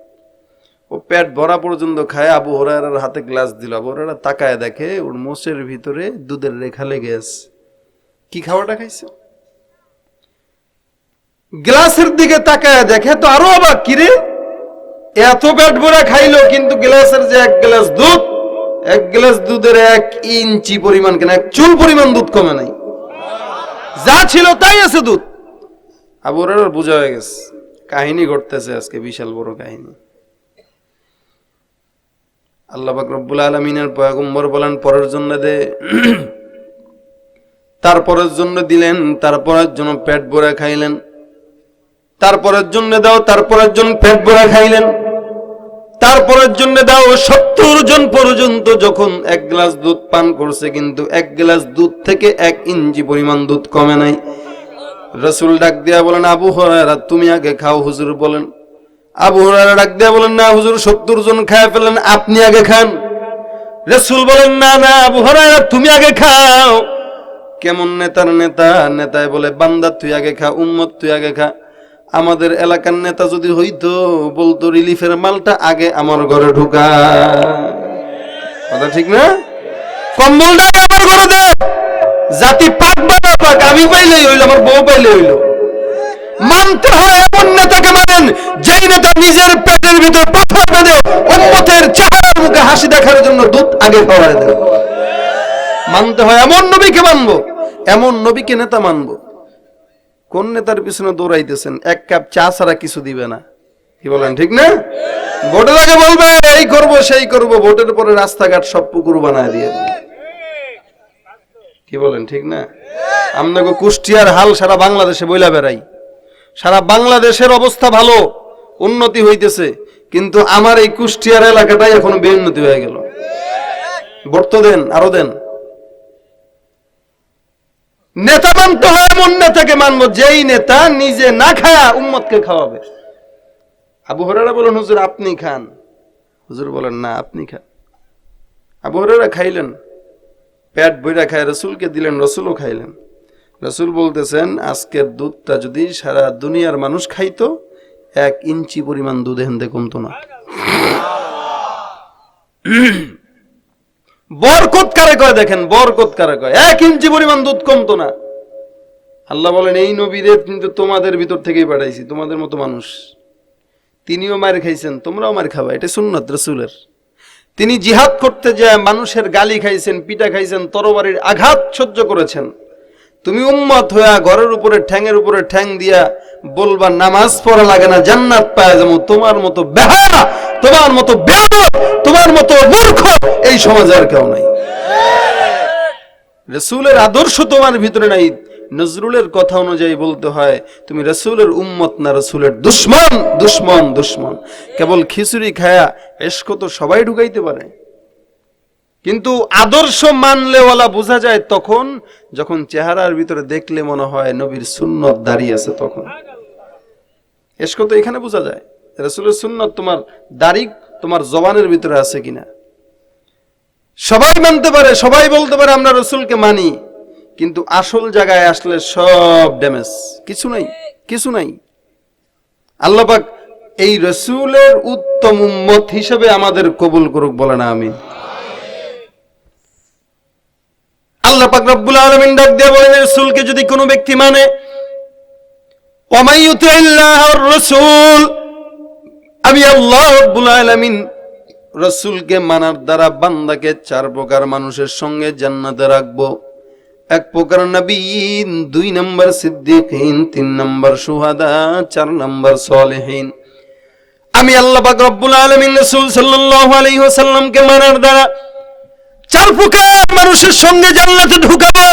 ও পেট ভরা পর্যন্ত খায়। আবু হুরায়রার হাতে গ্লাস দিল। আবু হুরায়রা তাকায় দেখে ওর মোষের ভিতরে দুধের রেখা লেগে আছে। কি খাওয়াটা খাইছে? গ্লাসের দিকে তাকায় দেখে তো আরো অবাক, কিরে এত পেট ভরা খাইলো কিন্তু গ্লাসের যে এক গ্লাস দুধ, এক গ্লাস দুধের 1 ইঞ্চি পরিমাণ, কেন 1 চুল পরিমাণ দুধ কমে নাই, যা ছিল তাই আছে দুধ। আবু হুরায়রার বোঝা হয়ে গেছে কাহিনী ঘটতেছে আজকে, বিশাল বড় কাহিনী। আল্লাহ পাক রব্বুল আলামিনের পয়গম্বর বলেন পরের জন্য দে, তারপরের জন্য দিলেন, তারপরের জন্য পেট ভরে খাইলেন, তারপরের জন্য দাও, তারপরের জন্য পেট ভরে খাইলেন, তারপরের জন্য দাও। 70 জন পর্যন্ত যখন 1 গ্লাস দুধ পান করছে কিন্তু 1 গ্লাস দুধ থেকে 1 ইঞ্চি পরিমাণ দুধ কমে নাই। রাসূল ডাক দিয়া বলেন আবু হুরায়রা তুমি আগে খাও হুজুর বলেন। আবু হুরায়রা ডাক দিয়া বলেন না হুজুর 70 জন খায় ফেলেন, আপনি আগে খান। রাসূল বলেন না না আবু হুরায়রা তুমি আগে খাও। কেমন নেতার নেতা, নেতায় বলে বান্দা তুই আগে খা, উম্মত তুই আগে খা। আমাদের এলাকার নেতা যদি হইতো বলতো রিলিফের মালটা আগে আমার ঘরে ঢুকা। কথা ঠিক না? কম্বলটা আমার ঘরে দে, জাতি পাক বা না পাক আমি পাইলেই হইল, আমার বউ পাইলেই হইল। মানতে হয় এমন নেতাকে মানেন যেই নেতা নিজের পেটের ভিতর পাথর বেঁধে উম্মতের চেহারার মুখে হাসি দেখার জন্য দুধ আগে খাওয়ায় দেয়। মানতে হয় এমন নবীকে মানবো, এমন নবীকে নেতা মানবো। কোন নেতার পিছনে দৌড়াইতেছেন? 1 কাপ চা ছাড়া কিছু দিবে না। কি বলেন ঠিক না? ভোটের আগে বলবে এই করব সেই করব, ভোটের পরে রাস্তাঘাট সব পুকুর বানায় দিয়ে। কি বলেন ঠিক না? আমনাগো কুষ্টিয়ার হাল সারা বাংলাদেশে বইলা বেড়াই, সারা বাংলাদেশের অবস্থা ভালো, উন্নতি হইতেছে, কিন্তু আমার এই কুষ্টিয়ার এলাকাটাই এখন বেউন্নতি হয়ে গেল। ভোট তো দেন, আরো দেন। নেতা মানতে হয় এমন নেতাকে মানবো যেই নেতা নিজে না খায়া উম্মতকে খাওয়াবে। আবু হুরায়রা বলেন হুজুর আপনি খান। হুজুর বলেন না আপনি খান। আবু হুরায়রা খাইলেন, পেট ভইরা খায়, রাসূলকে দিলেন, রাসূলও খাইলেন। রাসূল বলতেছেন আজকের দুধটা যদি সারা দুনিয়ার মানুষ খাইতো 1 ইঞ্চি পরিমাণ দুধ হেনতে কমতো না। বরকত কারে কয় দেখেন, বরকত কারে কয়? 1 ইঞ্চি পরিমাণ দুধ কমতো না। আল্লাহ বলেন এই নবীরে কিন্তু তোমাদের ভিতর থেকেই পাঠাইছি, তোমাদের মতো মানুষ। তিনিও মার খাইছেন, তোমরাও মার খাবা, এটা সুন্নাত রাসূলের। তিনি জিহাদ করতে যায় মানুষের গালি খাইছেন, পিটা খাইছেন, তরবারির আঘাত সহ্য করেছেন। তুমি উম্মত হইয়া ঘরের উপরে ঠ্যাঙের উপরে ঠ্যাং দিয়া বলবা নামাজ পড়া লাগে না, জান্নাত পায় যাবো। তোমার মতো বেহায়া, তোমার মতো বেয়াদব, তোমার মতো মূর্খ এই সমাজে আর কেউ নাই। রাসূলের আদর্শ তোমার ভিতরে নাই। নজরুলের কথা অনুযায়ী বলতে হয় তুমি রাসূলের উম্মত না, রাসূলের দুশমন, দুশমন, দুশমন। কেবল খিচুড়ি খায়া ইশক তো সবাই ঢুকাইতে পারে, কিন্তু আদর্শ মানলেওয়ালা বোঝা যায় তখন যখন চেহারার ভিতরে দেখলে মনে হয় নবীর সুন্নত দাঁড়িয়ে আছে। তখন ইশক তো এখানে বোঝা যায়, রাসূলের সুন্নত তোমার দাড়ি তোমার জবানের ভিতরে আছে কিনা। সবাই মানতে পারে, সবাই বলতে পারে আমরা রাসূলকে মানি, কিন্তু আসল জায়গায় আসলে সব ড্যামেজ, কিছু নাই, কিছু নাই। আল্লাহ পাক এই রাসূলের উত্তম উম্মত হিসেবে আমাদের কবুল করুক, বলে না আমিন। আল্লাহ পাক রব্বুল আলামিন ডাক দিয়ে বলেন রাসূলকে যদি কোনো ব্যক্তি মানে, ওয়া মান ইউতিল্লাহর রাসূল, আমি আল্লাহ রব্বুল আলামিন রাসূলকে মানার দ্বারা বান্দাকে 4 প্রকার মানুষের সঙ্গে জান্নাতে রাখবো। 1 প্রকার নবীন, 2 নম্বর সিদ্দিকিন, 3 নম্বর শুহাদা, 4 নম্বর সালেহিন। আমি আল্লাহ পাক রব্বুল আলামিন রাসূল সাল্লাল্লাহু আলাইহি ওয়াসাল্লামকে মানার দ্বারা 4 প্রকার মানুষের সঙ্গে জান্নাতে ঢুকাবো।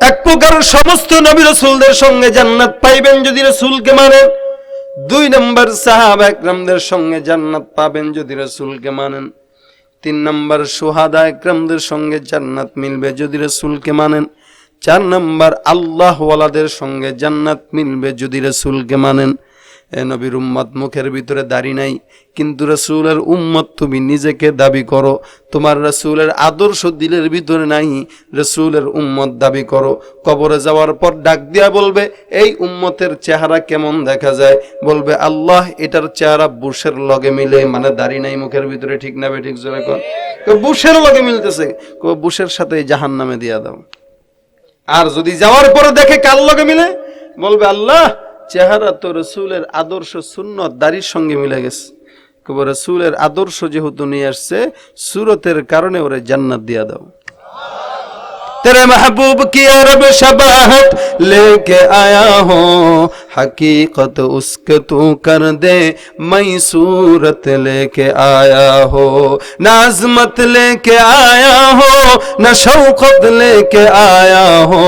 1 প্রকার সমস্ত নবী রাসূলদের সঙ্গে জান্নাত পাইবেন যদি রাসূলকে মানেন। 2 নম্বর সাহাবা একরামদের সঙ্গে জান্নাত পাবেন যদি রাসূলকে মানেন। 3 নম্বর শুহাদা একরামদের সঙ্গে জান্নাত মিলবে যদি রাসূলকে মানেন। 4 নম্বর আল্লাহ ওয়ালাদের সঙ্গে জান্নাত মিলবে যদি রাসূলকে মানেন। এ নবীর উম্মত, মুখের ভিতরে দাড়ি নাই, কিন্তু রাসূলের উম্মত তুমি নিজেকে দাবি করো। তোমার রাসূলের আদর্শ দিলের ভিতরে নাই, রাসূলের উম্মত দাবি করো। কবরে যাওয়ার পর ডাক দিয়া বলবে, এই উম্মতের চেহারা কেমন দেখা যায়? বলবে, আল্লাহ এটার চেহারা বুশের লগে মিলে, মানে দাড়ি নাই মুখের ভিতরে, ঠিক না ঠিক জোরে কর। বুশের লগে মিলতেছে, বুশের সাথে জাহান্নামে দিয়া দাও। আর যদি যাওয়ার পরে দেখে কার লগে মিলে, বলবে, আল্লাহ চেহারা তো রাসূলের আদর্শ সুন্নত দাড়ির সঙ্গে মিলে গেছে। রাসূলের আদর্শ যেহেতু নিয়ে আসছে, সুরতের কারণে ওরে জান্নাত দিয়া দাও। तेरे महबूब की अरब शबाहत लेके आया हो, हकीकत उसके तू कर दे, मई सूरत लेके आया हो। न अज़मत लेके आया हो, न शौकत लेके आया हो,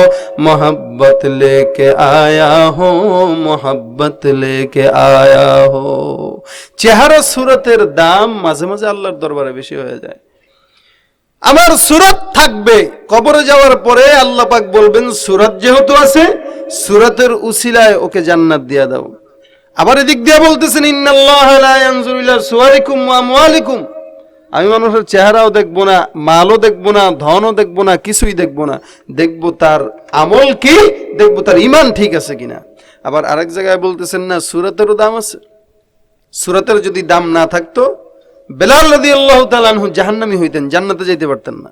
मोहब्बत लेके आया हो, मोहब्बत लेके आया हो। চেহারা সুরতের দাম মাঝে মাঝে আল্লাহর দরবারে বেশি হয়ে যায়। আমার সুরত থাকবে, কবরে যাওয়ার পরে আল্লাহ পাক বলবেন, সুরত যেহেতু আছে, সুরতের উসিলায় ওকে জান্নাত দিয়া দাও। আবার এদিক দিয়ে বলতেছেন, ইন্নাল্লাহা লা ইয়ানজুরু ইলা সুওয়ারিকুম ওয়া আমওয়ালিকুম, আমি মানুষের চেহারাও দেখবো না, মালও দেখবো না, ধনও দেখবো না, কিছুই দেখবো না, দেখবো তার আমল কি, দেখবো তার ঈমান ঠিক আছে কিনা। আবার আরেক জায়গায় বলতেছেন, না সুরতেরও দাম আছে। সুরতের যদি দাম না থাকতো, বেলাল রাদিয়াল্লাহু তাআলা আনহু জাহান্নামী হইতেন, জান্নাতে যেতে পারতেন না।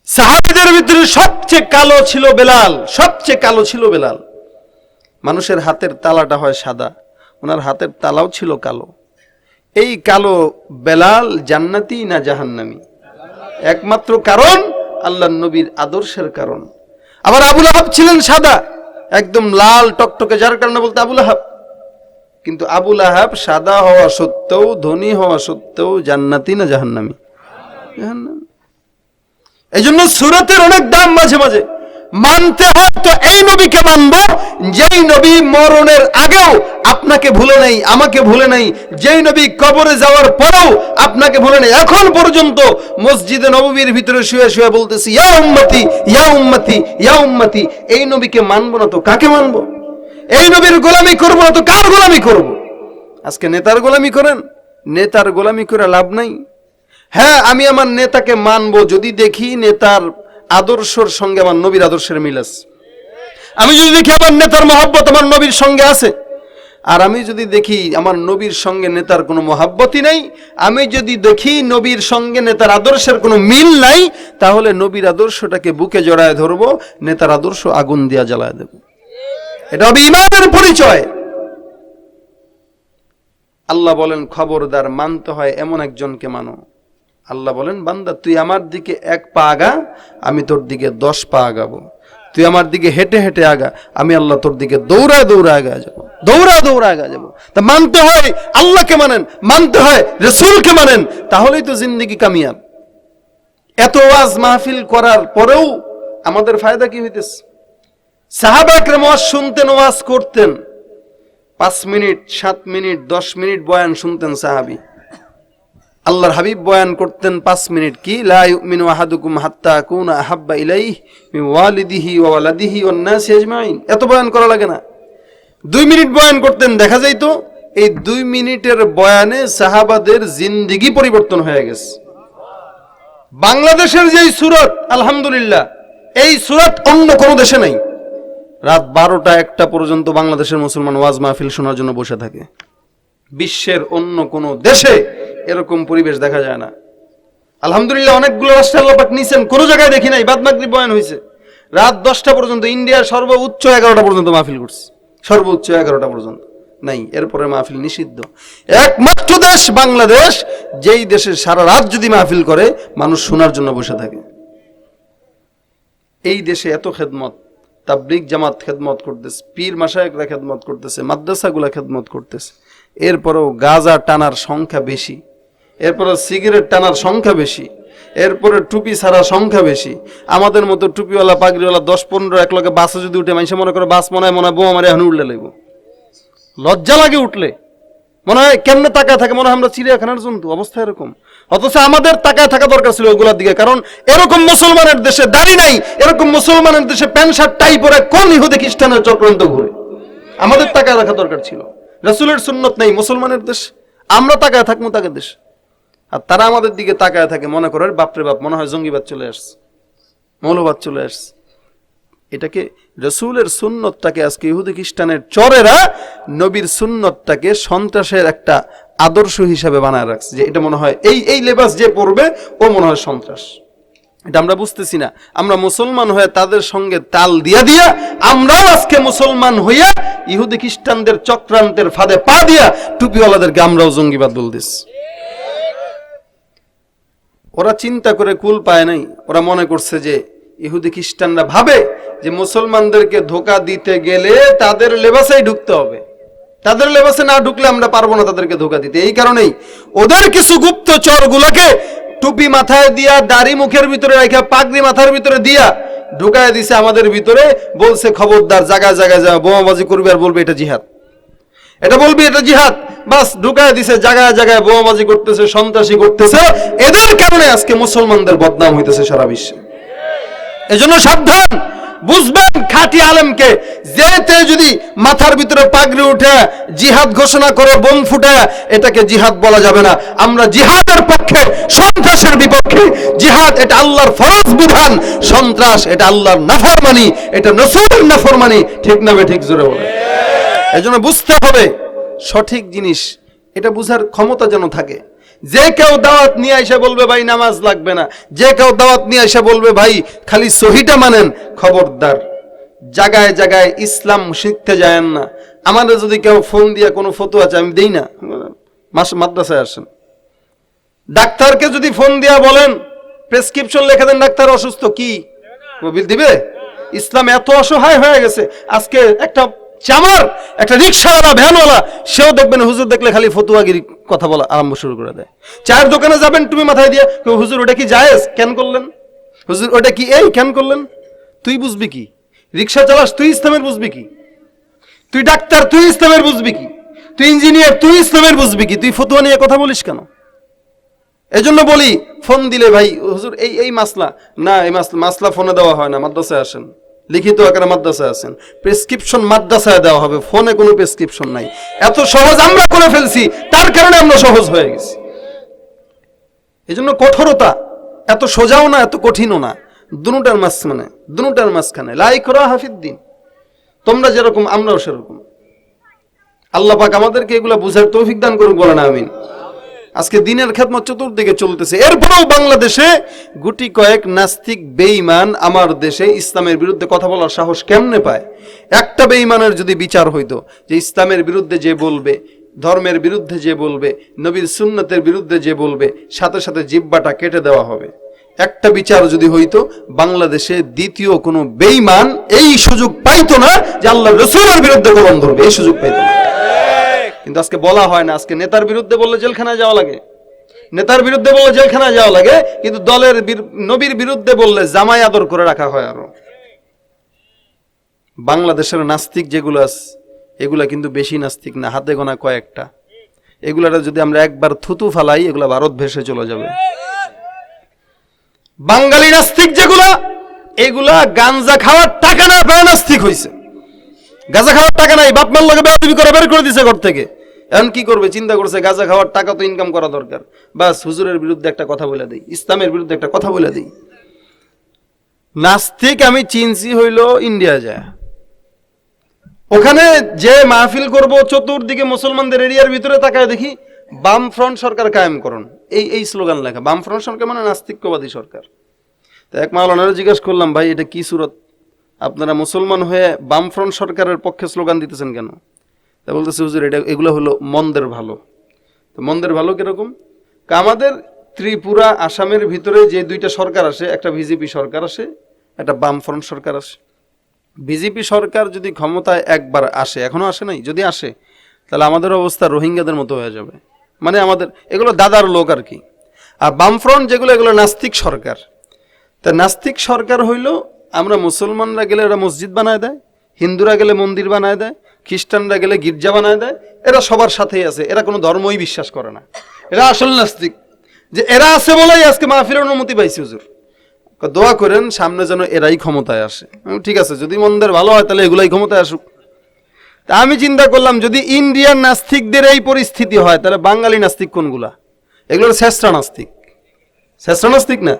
সাহাবীদের ভিতরে সবচেয়ে কালো ছিল বেলাল, সবচেয়ে কালো ছিল বেলাল। মানুষের হাতের তালাটা হয় সাদা, ওনার হাতের তালাও ছিল কালো। এই কালো বেলাল জান্নাতি না জাহান্নামী? একমাত্র কারণ আল্লাহর নবীর আদর্শের কারণ। আবার আবু লাহাব ছিলেন সাদা, একদম লাল টকটকে, যার কারণে বলতে আবু লাহাব। কিন্তু আবু লাহাব সাদা হওয়া সত্ত্বেও, ধনী হওয়া সত্ত্বেও জান্নাতি না জাহান্নামী? জাহান্নামী। এই জন্য সুরতের অনেক দাম মাঝে মাঝে মানতে হয়। তো এই নবীকে মানবো, যেই নবী মরণের আগেও আপনাকে ভুলে নাই, আমাকে ভুলে নাই, যেই নবী কবরে যাওয়ার পরেও আপনাকে ভুলে নাই। এখন পর্যন্ত মসজিদে নববীর ভিতরে শুয়ে শুয়ে বলতেছি, ইয়া উম্মতি, ইয়া উম্মতি, ইয়া উম্মতি। এই নবীকে মানবো না তো কাকে মানবো? এই নবীর গোলামি করবো না তো কার গোলামি করব? আজকে নেতার গোলামি করেন, নেতার গোলামি করে লাভ নাই। হ্যাঁ, আমি আমার নেতাকে মানবো যদি দেখি নেতার আদর্শের সঙ্গে আমার নবীর আদর্শের মিল আছে। আমি যদি দেখি আমার নেতার মহব্বত আমার নবীর সঙ্গে আছে, আর আমি যদি দেখি আমার নবীর সঙ্গে নেতার কোনো মহব্বতই নাই, আমি যদি দেখি নবীর সঙ্গে নেতার আদর্শের কোনো মিল নাই, তাহলে নবীর আদর্শটাকে বুকে জড়ায় ধরবো, নেতার আদর্শ আগুন দিয়া জ্বালায় দেব। এটা হবে ঈমানের পরিচয়। আল্লাহ বলেন, খবরদার, মানতে হয় এমন একজনকে মানো। আল্লাহ বলেন, বান্দা তুই আমার দিকে 1 পা আগা, আমি তোর দিকে 10 পা আগাবো। তুই আমার দিকে হেঁটে হেঁটে আগা, আমি আল্লাহ তোর দিকে দৌড়ায় দৌড়ায় আগা যাবো, দৌড়ায় দৌড়ায় আগা যাবো। তা মানতে হয় আল্লাহকে মানেন, মানতে হয় রাসূলকে মানেন, তাহলেই তো জিন্দেগি কামিয়াব। এত ওয়াজ মাহফিল করার পরেও আমাদের ফায়দা কি হইতেছে? সাহাবা একরাম ওয়াজ শুনতেন, ওয়াজ করতেন, 5 মিনিট, 7 মিনিট, 10 মিনিট বয়ান শুনতেন সাহাবী। আল্লাহর হাবিব বয়ান করতেন 5 মিনিট, কি লা ইউমিনু আহাদুকুম হাত্তা আকুনা আহাব্বা ইলাইহি মিন ওয়ালিদিহি ওয়া ওয়ালাদিহি ওয়ান নাসি আজমাইন। এত বয়ান করা লাগে না। 2 মিনিট বয়ান করতেন, দেখা যাইত এই 2 মিনিটের বয়ানে সাহাবাদের জিন্দেগি পরিবর্তন হয়ে গেছে। বাংলাদেশের যেই সুরত, আলহামদুলিল্লাহ, এই সুরত অন্য কোনো দেশে নাই। রাত 12টা 1টা পর্যন্ত বাংলাদেশের মুসলমান ওয়াজ মাহফিল শোনার জন্য বসে থাকে। বিশ্বের অন্য কোনো দেশে এরকম পরিবেশ দেখা যায় না। আলহামদুলিল্লাহ, অনেকগুলো রাষ্ট্রে আল্লাহ পাক নিছেন, কোনো জায়গায় দেখি নাই বাদ মাগরিব বয়ান হয়েছে। রাত 10টা পর্যন্ত, ইন্ডিয়ার সর্বোচ্চ 11টা পর্যন্ত মাহফিল করছে, সর্বোচ্চ 11টা পর্যন্ত নাই, এরপরে মাহফিল নিষিদ্ধ। একমাত্র দেশ বাংলাদেশ, যেই দেশে সারা রাত যদি মাহফিল করে মানুষ শোনার জন্য বসে থাকে। এই দেশে এত খেদমত, তাবলীগ জামাত খেদমত করতেছে, পীর মাশায়েখরা খেদমত করতেছে, মাদ্রাসাগুলা খেদমত করতেছে, এরপরেও গাঁজা টানার সংখ্যা বেশি, এরপরে সিগারেট টানার সংখ্যা বেশি, এরপরে টুপি ছাড়ার সংখ্যা বেশি। আমাদের মতো টুপিওয়ালা পাগড়িওয়ালা 10-15 এক লগে বাসে যদি উঠে, মানুষে মনে করে বাস মনে হয় বোমা মারে এখন উঠলে লাগবো, লজ্জা লাগে উঠলে, মনে হয় কেমনে তাকায় থাকে, মনে হয় আমরা চিড়িয়াখানার জন্তু, অবস্থা এরকম। অথচ আমাদের তাকায় থাকা দরকার ছিল ওগুলার দিকে, কারণ এরকম মুসলমানের দেশে দাড়ি নাই, এরকম মুসলমানের দেশে প্যান্ট শার্ট টাই পরে কোন ইহুদি খ্রিস্টানের চক্রান্ত ঘুরে, আমাদের তাকায় রাখা দরকার ছিল। রাসূলের সুন্নত নেই, মুসলমানের দেশ, আমরা তাকায় থাকবো তাকে দেশ, আর তারা আমাদের দিকে তাকায় থাকে, মনে করে বাপরে বাপ, মনে হয় জঙ্গিবাদ চলে আসছে, মৌলবাদ চলে আসছে। এটাকে রাসূলের সুন্নতটাকে আজকে ইহুদি খ্রিস্টানের চরেরা নবীর সুন্নতটাকে সন্ত্রাসের একটা আদর্শ হিসাবে বানায় রাখছে, যে এটা মনে হয় এই লেবাস যে পরবে ও মনে হয় সন্ত্রাস। এটা আমরা বুঝতেছি না। আমরা মুসলমান হয়ে তাদের সঙ্গে তাল দিয়া দিয়া আমরাও আজকে মুসলমান হইয়া ইহুদি খ্রিস্টানদের চক্রান্তের ফাঁদে পা দিয়া টুপিওয়ালাদেরকে আমরাও জঙ্গিবাদ বলতেছি। ওরা চিন্তা করে কুল পায় নাই, ওরা মনে করছে যে ইহুদি খ্রিস্টানরা ভাবে যে মুসলমানদেরকে ধোকা দিতে গেলে তাদের লেবাসেই ঢুকতে হবে, তাদের লেবাসে না ঢুকলে আমরা পারবো না তাদেরকে ধোকা দিতে। এই কারণেই ওদের কিছু গুপ্তচর গুলোকে টুপি মাথায় দিয়া, দাড়ি মুখের ভিতরে রাখা, পাগড়ি মাথার ভিতরে দিয়া ঢুকায় দিছে আমাদের ভিতরে, বলছে খবরদার জায়গায় জায়গায় যা বোমাবাজি করবি আর বলবি এটা জিহাদ, এটা বলবি এটা জিহাদ, বাস ঢুকায় দিছে, জায়গায় জায়গায় বোমাবাজি করতেছে, সন্ত্রাসী করতেছে। এদের কারণে আজকে মুসলমানদের বদনাম হইতেছে সারা বিশ্বে। এজন্য সাবধান, বুঝবেন খাঁটি আলেমকে, যেতে যদি মাথার ভিতরে পাগড়ি উঠে জিহাদ ঘোষণা করে বোম ফুটে, এটাকে জিহাদ বলা যাবে না। আমরা জিহাদের পক্ষে, সন্ত্রাসের বিপক্ষে। জিহাদ এটা আল্লাহর ফরজ বিধান, সন্ত্রাস এটা আল্লাহর নাফরমানি, এটা রাসূলের নাফরমানি। ঠিক না ঠিক জোরে বলে। এজন্য বুঝতে হবে সঠিক জিনিস, এটা বুঝার ক্ষমতা যেন থাকে। যে কেউ দাওয়াত নিয়ে এসে বলবে ভাই নামাজ লাগবে না, যে কেউ দাওয়াত নিয়ে এসে বলবে ভাই খালি সহিটা মানেন, খবরদার, জায়গায় জায়গায় ইসলাম শিখতে যায়েন না। আমাদের যদি কেউ ফোন দিয়ে কোনো ফতোয়া আছে, আমি দেই না, মাদ্রাসায় আসেন। ডাক্তারকে যদি ফোন দিয়া বলেন প্রেসক্রিপশন লেখা দেন, ডাক্তার অসুস্থ, কি বিল দিবে? ইসলাম এত অসহায় হয়ে গেছে আজকে। একটা চামার, একটা রিক্সাওয়ালা, ভ্যানওয়ালা, সেও দেখবেন হুজুর দেখলে খালি ফতুয়াগিরি কথা বলা আরম্ভ শুরু করে দেয়। চায়ের দোকানে যাবেন তুমি মাথায় দিয়ে, হুজুর ওটা কি জায়েজ, কেন করলেন? হুজুর ওটা কি এই কেন করলেন? তুই বুঝবি কি? রিক্সা চালাস তুই ইসলামের বুঝবি কি? তুই ডাক্তার তুই ইসলামের বুঝবি কি? তুই ইঞ্জিনিয়ার তুই ইসলামের বুঝবি কি? তুই ফতুয়া নিয়ে কথা বলিস কেন? এজন্য বলি, ফোন দিলে ভাই হুজুর এই মাসলা না, এই মাসলা ফোনে দেওয়া হয় না, মাদ্রাসায় আসেন, লিখিত আকারে মাদ্রাসায় আছেন, প্রেসক্রিপশন মাদ্রাসায় দেওয়া হবে, ফোনে কোনো প্রেসক্রিপশন নাই। এত সহজ আমরা করে ফেলছি, তার কারণে আমরা সহজ হয়ে গেছি। এজন্য কঠোরতা, এত সোজাও না এত কঠিনও না, দুটার মাঝখানে লা ইকরাহা ফিদ্দিন। তোমরা যেরকম আমরাও সেরকম। আল্লাহ পাক আমাদেরকে এগুলা বুঝার তৌফিক দান করুক, বলেন আমিন। আজকে দিনের খেদমত চতুর্দিকে চলতেছে, এরপরেও বাংলাদেশে গুটি কয়েক নাস্তিক বেঈমান আমার দেশে ইসলামের বিরুদ্ধে কথা বলার সাহস কেমনে পায়? একটা বেঈমানের যদি বিচার হইতো, যে ইসলামের বিরুদ্ধে যে বলবে, ধর্মের বিরুদ্ধে যে বলবে, নবীর সুন্নতের বিরুদ্ধে যে বলবে, সাথে সাথে জিহ্বাটা কেটে দেওয়া হবে, একটা বিচার যদি হইতো, বাংলাদেশে দ্বিতীয় কোনো বেঈমান এই সুযোগ পাইতো না যে আল্লাহর রাসূলের বিরুদ্ধে কলম ধরবে, এই সুযোগ পাইতো না। কিন্তু আজকে বলা হয় না। আজকে নেতার বিরুদ্ধে বললে জেলখানায় যাওয়া লাগে, নেতার বিরুদ্ধে বললে জেলখানায় যাওয়া লাগে, কিন্তু দলের নবীর বিরুদ্ধে বললে জামাই আদর করে রাখা হয়। আরো বাংলাদেশের নাস্তিক যেগুলো আছে, এগুলা কিন্তু বেশি নাস্তিক না, হাতে গোনা কয়েকটা। এগুলাটা যদি আমরা একবার থুতু ফালাই, এগুলা ভারত ভেসে চলে যাবে। বাঙালি নাস্তিক যেগুলা, এগুলা গাঞ্জা খাওয়ার টাকা না পেয়ে নাস্তিক হয়েছে। গাঁজা খাওয়ার টাকা নাই, বাপ মার লগে বেয়াদবি করে বের করে দিছে ঘর থেকে। এখন কি করবে? চিন্তা করছে গাঁজা খাওয়ার টাকা তো ইনকাম করা দরকার, বাস হুজুরের বিরুদ্ধে একটা কথা বলে দেই, ইসলামের বিরুদ্ধে একটা কথা বলে দেই। নাস্তিক আমি চিনছি হইল ইন্ডিয়া যায়, ওখানে যে মাহফিল করব, চতুর্দিকে মুসলমানদের এরিয়ার ভিতরে তাকায় দেখি বাম ফ্রন্ট সরকার কায়েম করুন, এই স্লোগান লেখা। বাম ফ্রন্ট সরকার মানে নাস্তিকবাদী সরকার। তো এক মাওলানারে জিজ্ঞাসা করলাম, ভাই এটা কি সুরত? আপনারা মুসলমান হয়ে বামফ্রন্ট সরকারের পক্ষে স্লোগান দিতেছেন কেন? তা বলতেছে হুজুর এগুলো হলো মন্দের ভালো। তো মন্দের ভালো কিরকম? আমাদের ত্রিপুরা আসামের ভিতরে যে দুইটা সরকার আসে, একটা বিজেপি সরকার আসে, একটা বামফ্রন্ট সরকার আসে। বিজেপি সরকার যদি ক্ষমতায় একবার আসে, এখনো আসে নাই, যদি আসে তাহলে আমাদের অবস্থা রোহিঙ্গাদের মতো হয়ে যাবে। মানে আমাদের এগুলো দাদার লোক আর কি। আর বামফ্রন্ট যেগুলো, এগুলো নাস্তিক সরকার। তা নাস্তিক সরকার হইল, আমরা মুসলমানরা গেলে এরা মসজিদ বানায় দেয়, হিন্দুরা গেলে মন্দির বানায় দেয়, খ্রিস্টানরা গেলে গির্জা বানায় দেয়। এরা সবার সাথেই আছে, এরা কোনো ধর্মই বিশ্বাস করে না। এরা আসল নাস্তিক। যে এরা আছে বলেই আজকে মাহফিলের অনুমতি পাইছি হুজুর, দোয়া করেন সামনে যেন এরাই ক্ষমতায় আসে। ঠিক আছে, যদি মন্দের ভালো হয় তাহলে এগুলাই ক্ষমতায় আসুক। তা আমি চিন্তা করলাম যদি ইন্ডিয়ান নাস্তিকদের এই পরিস্থিতি হয় তাহলে বাঙালি নাস্তিক কোনগুলা? এগুলো শ্রেষ্ঠা নাস্তিক, শ্রেষ্ঠা নাস্তিক না।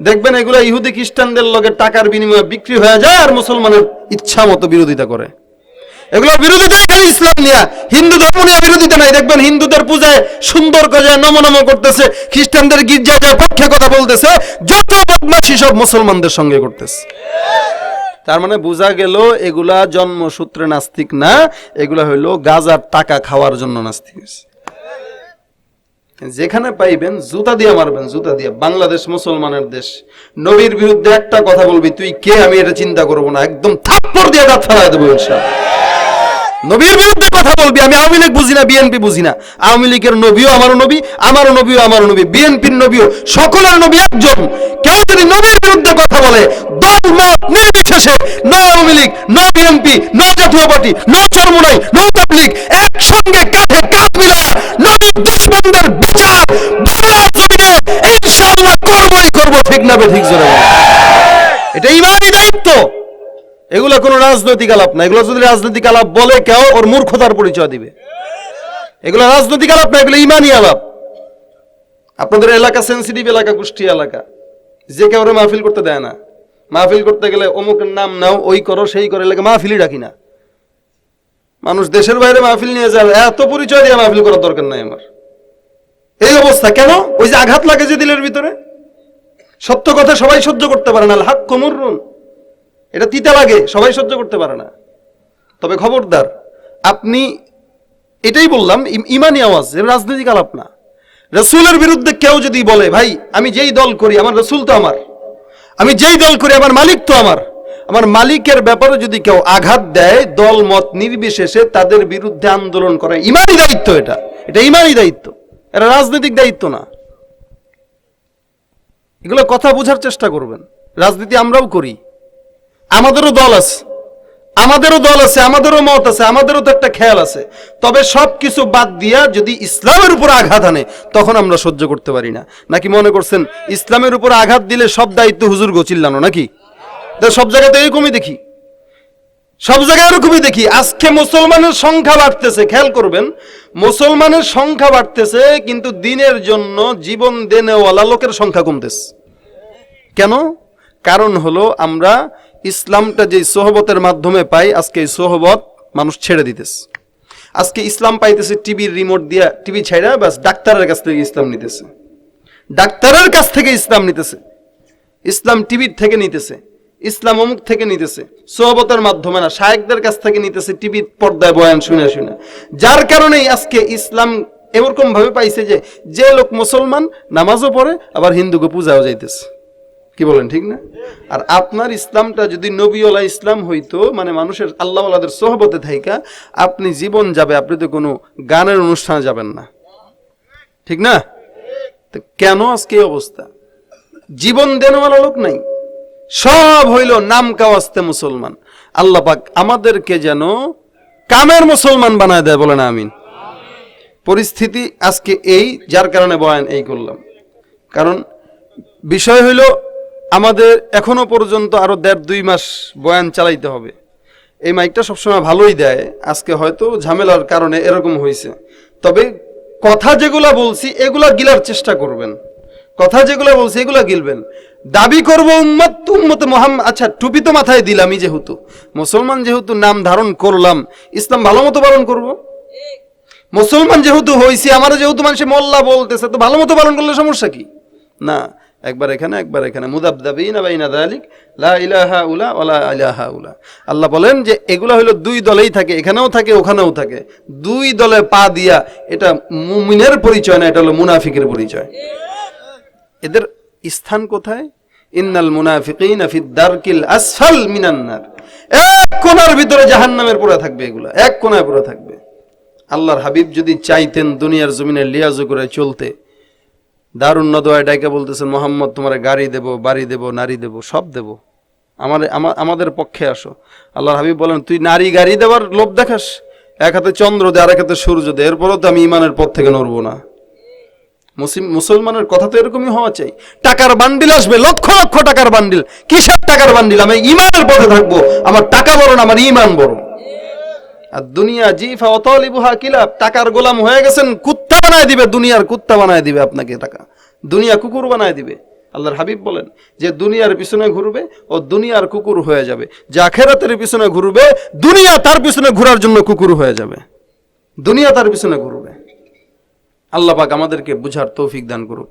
দেখবেন এগুলো ইহুদি খ্রিস্টানদের লগে টাকার বিনিময়ে বিক্রি হয়ে যায় আর মুসলমানের ইচ্ছা মতো বিরোধিতা করে। এগুলো বিরোধিতা খালি ইসলাম নিয়ে, হিন্দু ধর্ম নিয়ে বিরোধিতা নাই। দেখবেন হিন্দুদের পূজায় সুন্দর করে নম করতেছে, খ্রিস্টানদের গির্জায় যায় পক্ষে কথা বলতেছে, যত বদমাশি সব মুসলমানদের সঙ্গে করতেছে। তার মানে বোঝা গেল এগুলা জন্মসূত্রে নাস্তিক না, এগুলা হইলো গাজার টাকা খাওয়ার জন্য নাস্তিক হয়েছে। যেখানে পাইবেন জুতা দিয়ে মারবেন, জুতা দিয়ে। বাংলাদেশ মুসলমানের দেশ, নবীর বিরুদ্ধে একটা কথা বলবি, তুই কে আমি এটা চিন্তা করবো না, একদম থাপ্পড় দিয়ে দাঁত ফেলাই দেবো ইনশাআল্লাহ। নবীর বিরুদ্ধে কথা বলবি, আমি আওয়ামী লীগ বুঝি না, বিএনপি বুঝি না। আওয়ামী লীগের নবীও আমারও নবী, আমারও নবীও আমারও নবী, বিএনপির নবীও, সকলের নবী একজন। কেউ যদি নবীর বিরুদ্ধে কথা বলে, দল মত নির্বিশেষে, no Awami League, no BNP, no Jatiya Party, no Charmonai, no public, একসঙ্গে কাঁধে কাঁধ মিলা নবীর দুশমনদের বিচার বাংলার জমিনে ইনশাআল্লাহ করবই করব। ঠিক না ঠিক জোরে বলেন। এটা ইমানি দায়িত্ব। এগুলো কোনো রাজনৈতিক আলাপ না। এগুলো যদি রাজনৈতিক আলাপ বলে কেউ, ওর মূর্খতার পরিচয় দিবে। এগুলো রাজনৈতিক আলাপ না, এগুলো ইমানি আলাপ। আপনাদের এলাকা সেন্সিটিভ এলাকা, কুষ্টিয়া এলাকা, যে কেউ মাহফিল করতে দেয় না। মাহফিল করতে গেলে অমুকের নাম নাও, ওই করো সেই করে, এলাকা মাহফিলই রাখি না। মানুষ দেশের বাইরে মাহফিল নিয়ে যায়, এত পরিচয় দিয়ে মাহফিল করার দরকার নাই আমার। এই অবস্থা কেন? ওই যে আঘাত লাগে যে দিলের ভিতরে। সত্য কথা সবাই সহ্য করতে পারে না, হাক কমরুন, এটা তিতা লাগে, সবাই সহ্য করতে পারে না। তবে খবরদার, আপনি, এটাই বললাম ইমানি আওয়াজ, রাজনৈতিক আলাপ না। রসুলের বিরুদ্ধে কেউ যদি বলে, ভাই আমি যেই দল করি আমার রসুল তো আমার, আমি যেই দল করি আমার মালিক তো আমার মালিকের ব্যাপারে যদি কেউ আঘাত দেয়, দল মত নির্বিশেষে তাদের বিরুদ্ধে আন্দোলন করা ইমানি দায়িত্ব। এটা ইমানি দায়িত্ব, এটা রাজনৈতিক দায়িত্ব না। এগুলো কথা বোঝার চেষ্টা করবেন। রাজনীতি আমরাও করি, আমাদেরও দল আছে, আমাদেরও মত আছে, আমাদেরও তো একটা খেয়াল আছে। তবে সবকিছু বাদ দিয়া যদি ইসলামের উপর আঘাত আনে, তখন আমরা সহ্য করতে পারি না। নাকি মনে করছেন ইসলামের উপর আঘাত দিলে সব দায়িত্ব হুজুর গো চিল্লানো নাকি? সব জায়গায় তো এরকমই দেখি, সব জায়গায় এরকমই দেখি। আজকে মুসলমানের সংখ্যা বাড়তেছে, খেয়াল করবেন, মুসলমানের সংখ্যা বাড়তেছে, কিন্তু দিনের জন্য জীবন দেনেওয়ালা লোকের সংখ্যা কমতেছে। কেন? কারণ হলো আমরা ইসলামটা যে সোহবতের মাধ্যমে পাই, আজকে এই সোহবত মানুষ ছেড়ে দিতেছে। আজকে ইসলাম পাইতেছে টিভির রিমোট দিয়া, টিভি ছাইড়া বাস ডাক্তারের কাছ থেকে ইসলাম নিতেছে, ডাক্তারের কাছ থেকে ইসলাম নিতেছে, ইসলাম টিভির থেকে নিতেছে, ইসলাম অমুক থেকে নিতেছে, সোহবতের মাধ্যমে না, শায়েকদের কাছ থেকে নিতেছে, টিভির পর্দায় বয়ান শুনে শুনে। যার কারণেই আজকে ইসলাম এরকম ভাবে পাইছে যে লোক মুসলমান নামাজও পড়ে, আবার হিন্দুকে পূজাও যাইতেছে। কি বলেন, ঠিক না? আর আপনার ইসলামটা যদি নবীওয়ালা ইসলাম হইতো, মানে মানুষের আল্লাহওয়ালাদের সোহবতে থাইকা আপনি জীবন যাবে, আপনি তো কোনো গানের অনুষ্ঠানে যাবেন না, ঠিক না? তো কেন আজকে এই অবস্থা? জীবন দেনওয়ালা লোক নাই, সব হইল নাম কাওয়াস্তে মুসলমান। আল্লাহ পাক আমাদেরকে যেন কামের মুসলমান বানায় দেয়, বলে না আমিন। পরিস্থিতি আজকে এই, যার কারণে বয়ান এই করলাম। কারণ বিষয় হইল আমাদের এখনো পর্যন্ত আরো 1.5-2 মাস বয়ান চালাইতে হবে। এই মাইকটা সবসময় ভালোই দেয়, আজকে হয়তো ঝামেলার কারণে এরকম হয়েছে। তবে কথা যেগুলা বলছি এগুলা গিলার চেষ্টা করবেন, কথা যেগুলা বলছি এগুলা গিলবেন। দাবি করবো উম্মতে মুহাম্মদ, আচ্ছা টুপি তো মাথায় দিলামই, যেহেতু মুসলমান, যেহেতু নাম ধারণ করলাম, ইসলাম ভালো মতো পালন করব। মুসলমান যেহেতু হইছি, আমার যেহেতু মানুষ মোল্লা বলতেছে, তো ভালো মতো পালন করলে সমস্যা কি? না, একবার এখানে একবার এখানে, মুদাবদাবিনা বাইনা যালিক লা ইলাহা উলা ওয়ালা ইলাহা উলা। আল্লাহ বলেন যে এগুলা হলো দুই দলেই থাকে, এখানেও থাকে ওখানেও থাকে, দুই দলে পা দিয়া। এটা মুমিনের পরিচয় না, এটা হলো মুনাফিকের পরিচয়। এদের স্থান কোথায়? ইন্নাল মুনাফিকিনা ফিদ দারকিল আসফাল মিনান নার, এক কোণার ভিতরে জাহান্নামের পড়ে থাকবে, এগুলা এক কোণায় পড়ে থাকবে। আল্লাহর হাবিব যদি চাইতেন দুনিয়ার জমিনে লিয়াজু করে চলতে, দারুন নদওয়ায় ডাইকা বলতেছেন, মোহাম্মদ তোমার গাড়ি দেব, বাড়ি দেব, নারী দেব, সব দেব, আমাদের পক্ষে আসো। আল্লাহর হাবিব বলেন, তুই নারী গাড়ি দেওয়ার লোভ দেখাস, এক হাতে চন্দ্র দে, আর এক হাতে সূর্য দে, এরপরও তো আমি ইমানের পথ থেকে নড়বো না। মুসলমানের কথা তো এরকমই হওয়া চাই। টাকার বান্ডিল আসবে, লক্ষ লক্ষ টাকার বান্ডিল, কিসের টাকার বান্ডিল? আমি ইমানের পথে থাকবো, আমার টাকা বড় না, আমার ইমান বড়। আর দুনিয়া জিফা অতলিবুহা কিলাব, টাকার গোলাম হয়ে গেছেন, কুত্তা বানায় দিবে, দুনিয়ার কুত্তা বানায় দিবে আপনাকে টাকা, দুনিয়া কুকুর বানায় দিবে। আল্লাহর হাবিব বলেন যে দুনিয়ার পিছনে ঘুরবে ও দুনিয়ার কুকুর হয়ে যাবে, যে আখেরাতের পিছনে ঘুরবে দুনিয়া তার পিছনে ঘোরার জন্য কুকুর হয়ে যাবে, দুনিয়া তার পিছনে ঘুরবে। আল্লাহ পাক আমাদেরকে বুঝার তৌফিক দান করুক,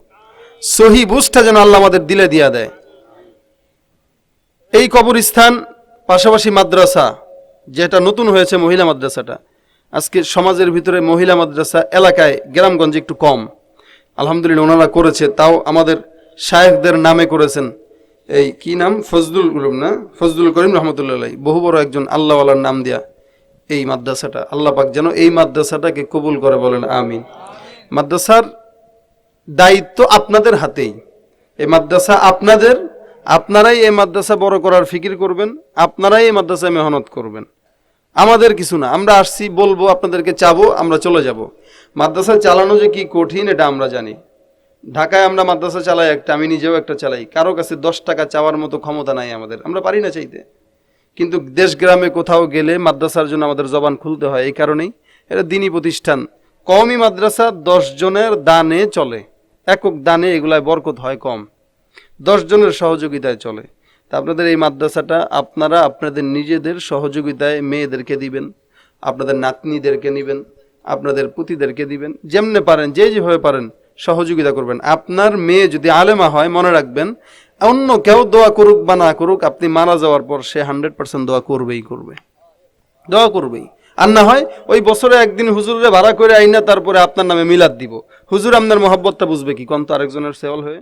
সহি বুঝটা যেন আল্লাহ আমাদের দিলে দিয়া দেয়। এই কবরস্থান পাশাপাশি মাদ্রাসা যেটা নতুন হয়েছে, মহিলা মাদ্রাসাটা, আজকে সমাজের ভিতরে মহিলা মাদ্রাসা এলাকায় গ্রামগঞ্জে একটু কম, আলহামদুলিল্লাহ ওনারা করেছে, তাও আমাদের শায়েখদের নামে করেছেন। এই কি নাম, ফজলুল করিম না, ফজলুল করিম রহমতুল্লাহ, বহু বড় একজন আল্লাহওয়ালার নাম দিয়া এই মাদ্রাসাটা, আল্লাহ পাক যেন এই মাদ্রাসাটাকে কবুল করে, বলেন আমিন। মাদ্রাসার দায়িত্ব আপনাদের হাতেই, এই মাদ্রাসা আপনাদের, আপনারাই এই মাদ্রাসা বড় করার ফিকির করবেন, আপনারাই এই মাদ্রাসায় মেহনত করবেন, আমাদের কিছু না। আমরা আসছি, বলবো, আপনাদেরকে চাবো, আমরা চলে যাব। মাদ্রাসা চালানো যে কি কঠিন এটা আমরা জানি। ঢাকায় আমরা মাদ্রাসা চালাই একটা, আমি নিজেও একটা চালাই, কারো কাছে 10 টাকা চাওয়ার মতো ক্ষমতা নাই আমাদের, আমরা পারি না চাইতে। কিন্তু দেশ গ্রামে কোথাও গেলে মাদ্রাসার জন্য আমাদের জবান খুলতে হয়, এই কারণেই এটা দিনী প্রতিষ্ঠান। কওমি মাদ্রাসা 10 জনের দানে চলে, একক দানে এগুলায় বরকত হয় কম, 10 জনের সহযোগিতায় চলে। তা আপনাদের এই মাদ্রাসাটা আপনারা আপনাদের নিজেদের সহযোগিতায় মেয়েদেরকে দিবেন, আপনাদের নাতনিদেরকে নিবেন, আপনাদের পুতিদেরকে দিবেন, যেমনে পারেন, যেভাবে পারেন সহযোগিতা করবেন। আপনার মেয়ে যদি আলেমা হয়, মনে রাখবেন অন্য কেউ দোয়া করুক বা না করুক, আপনি মারা যাওয়ার পর সে 100% দোয়া করবেই করবে, দোয়া করবেই। আর না হয় ওই বছরে একদিন হুজুরে ভাড়া করে আইনা তারপরে আপনার নামে মিলাদ দিব, হুজুর আপনার মহব্বতটা বুঝবে কি কোন তো আরেকজনের সেওয়াল হয়ে।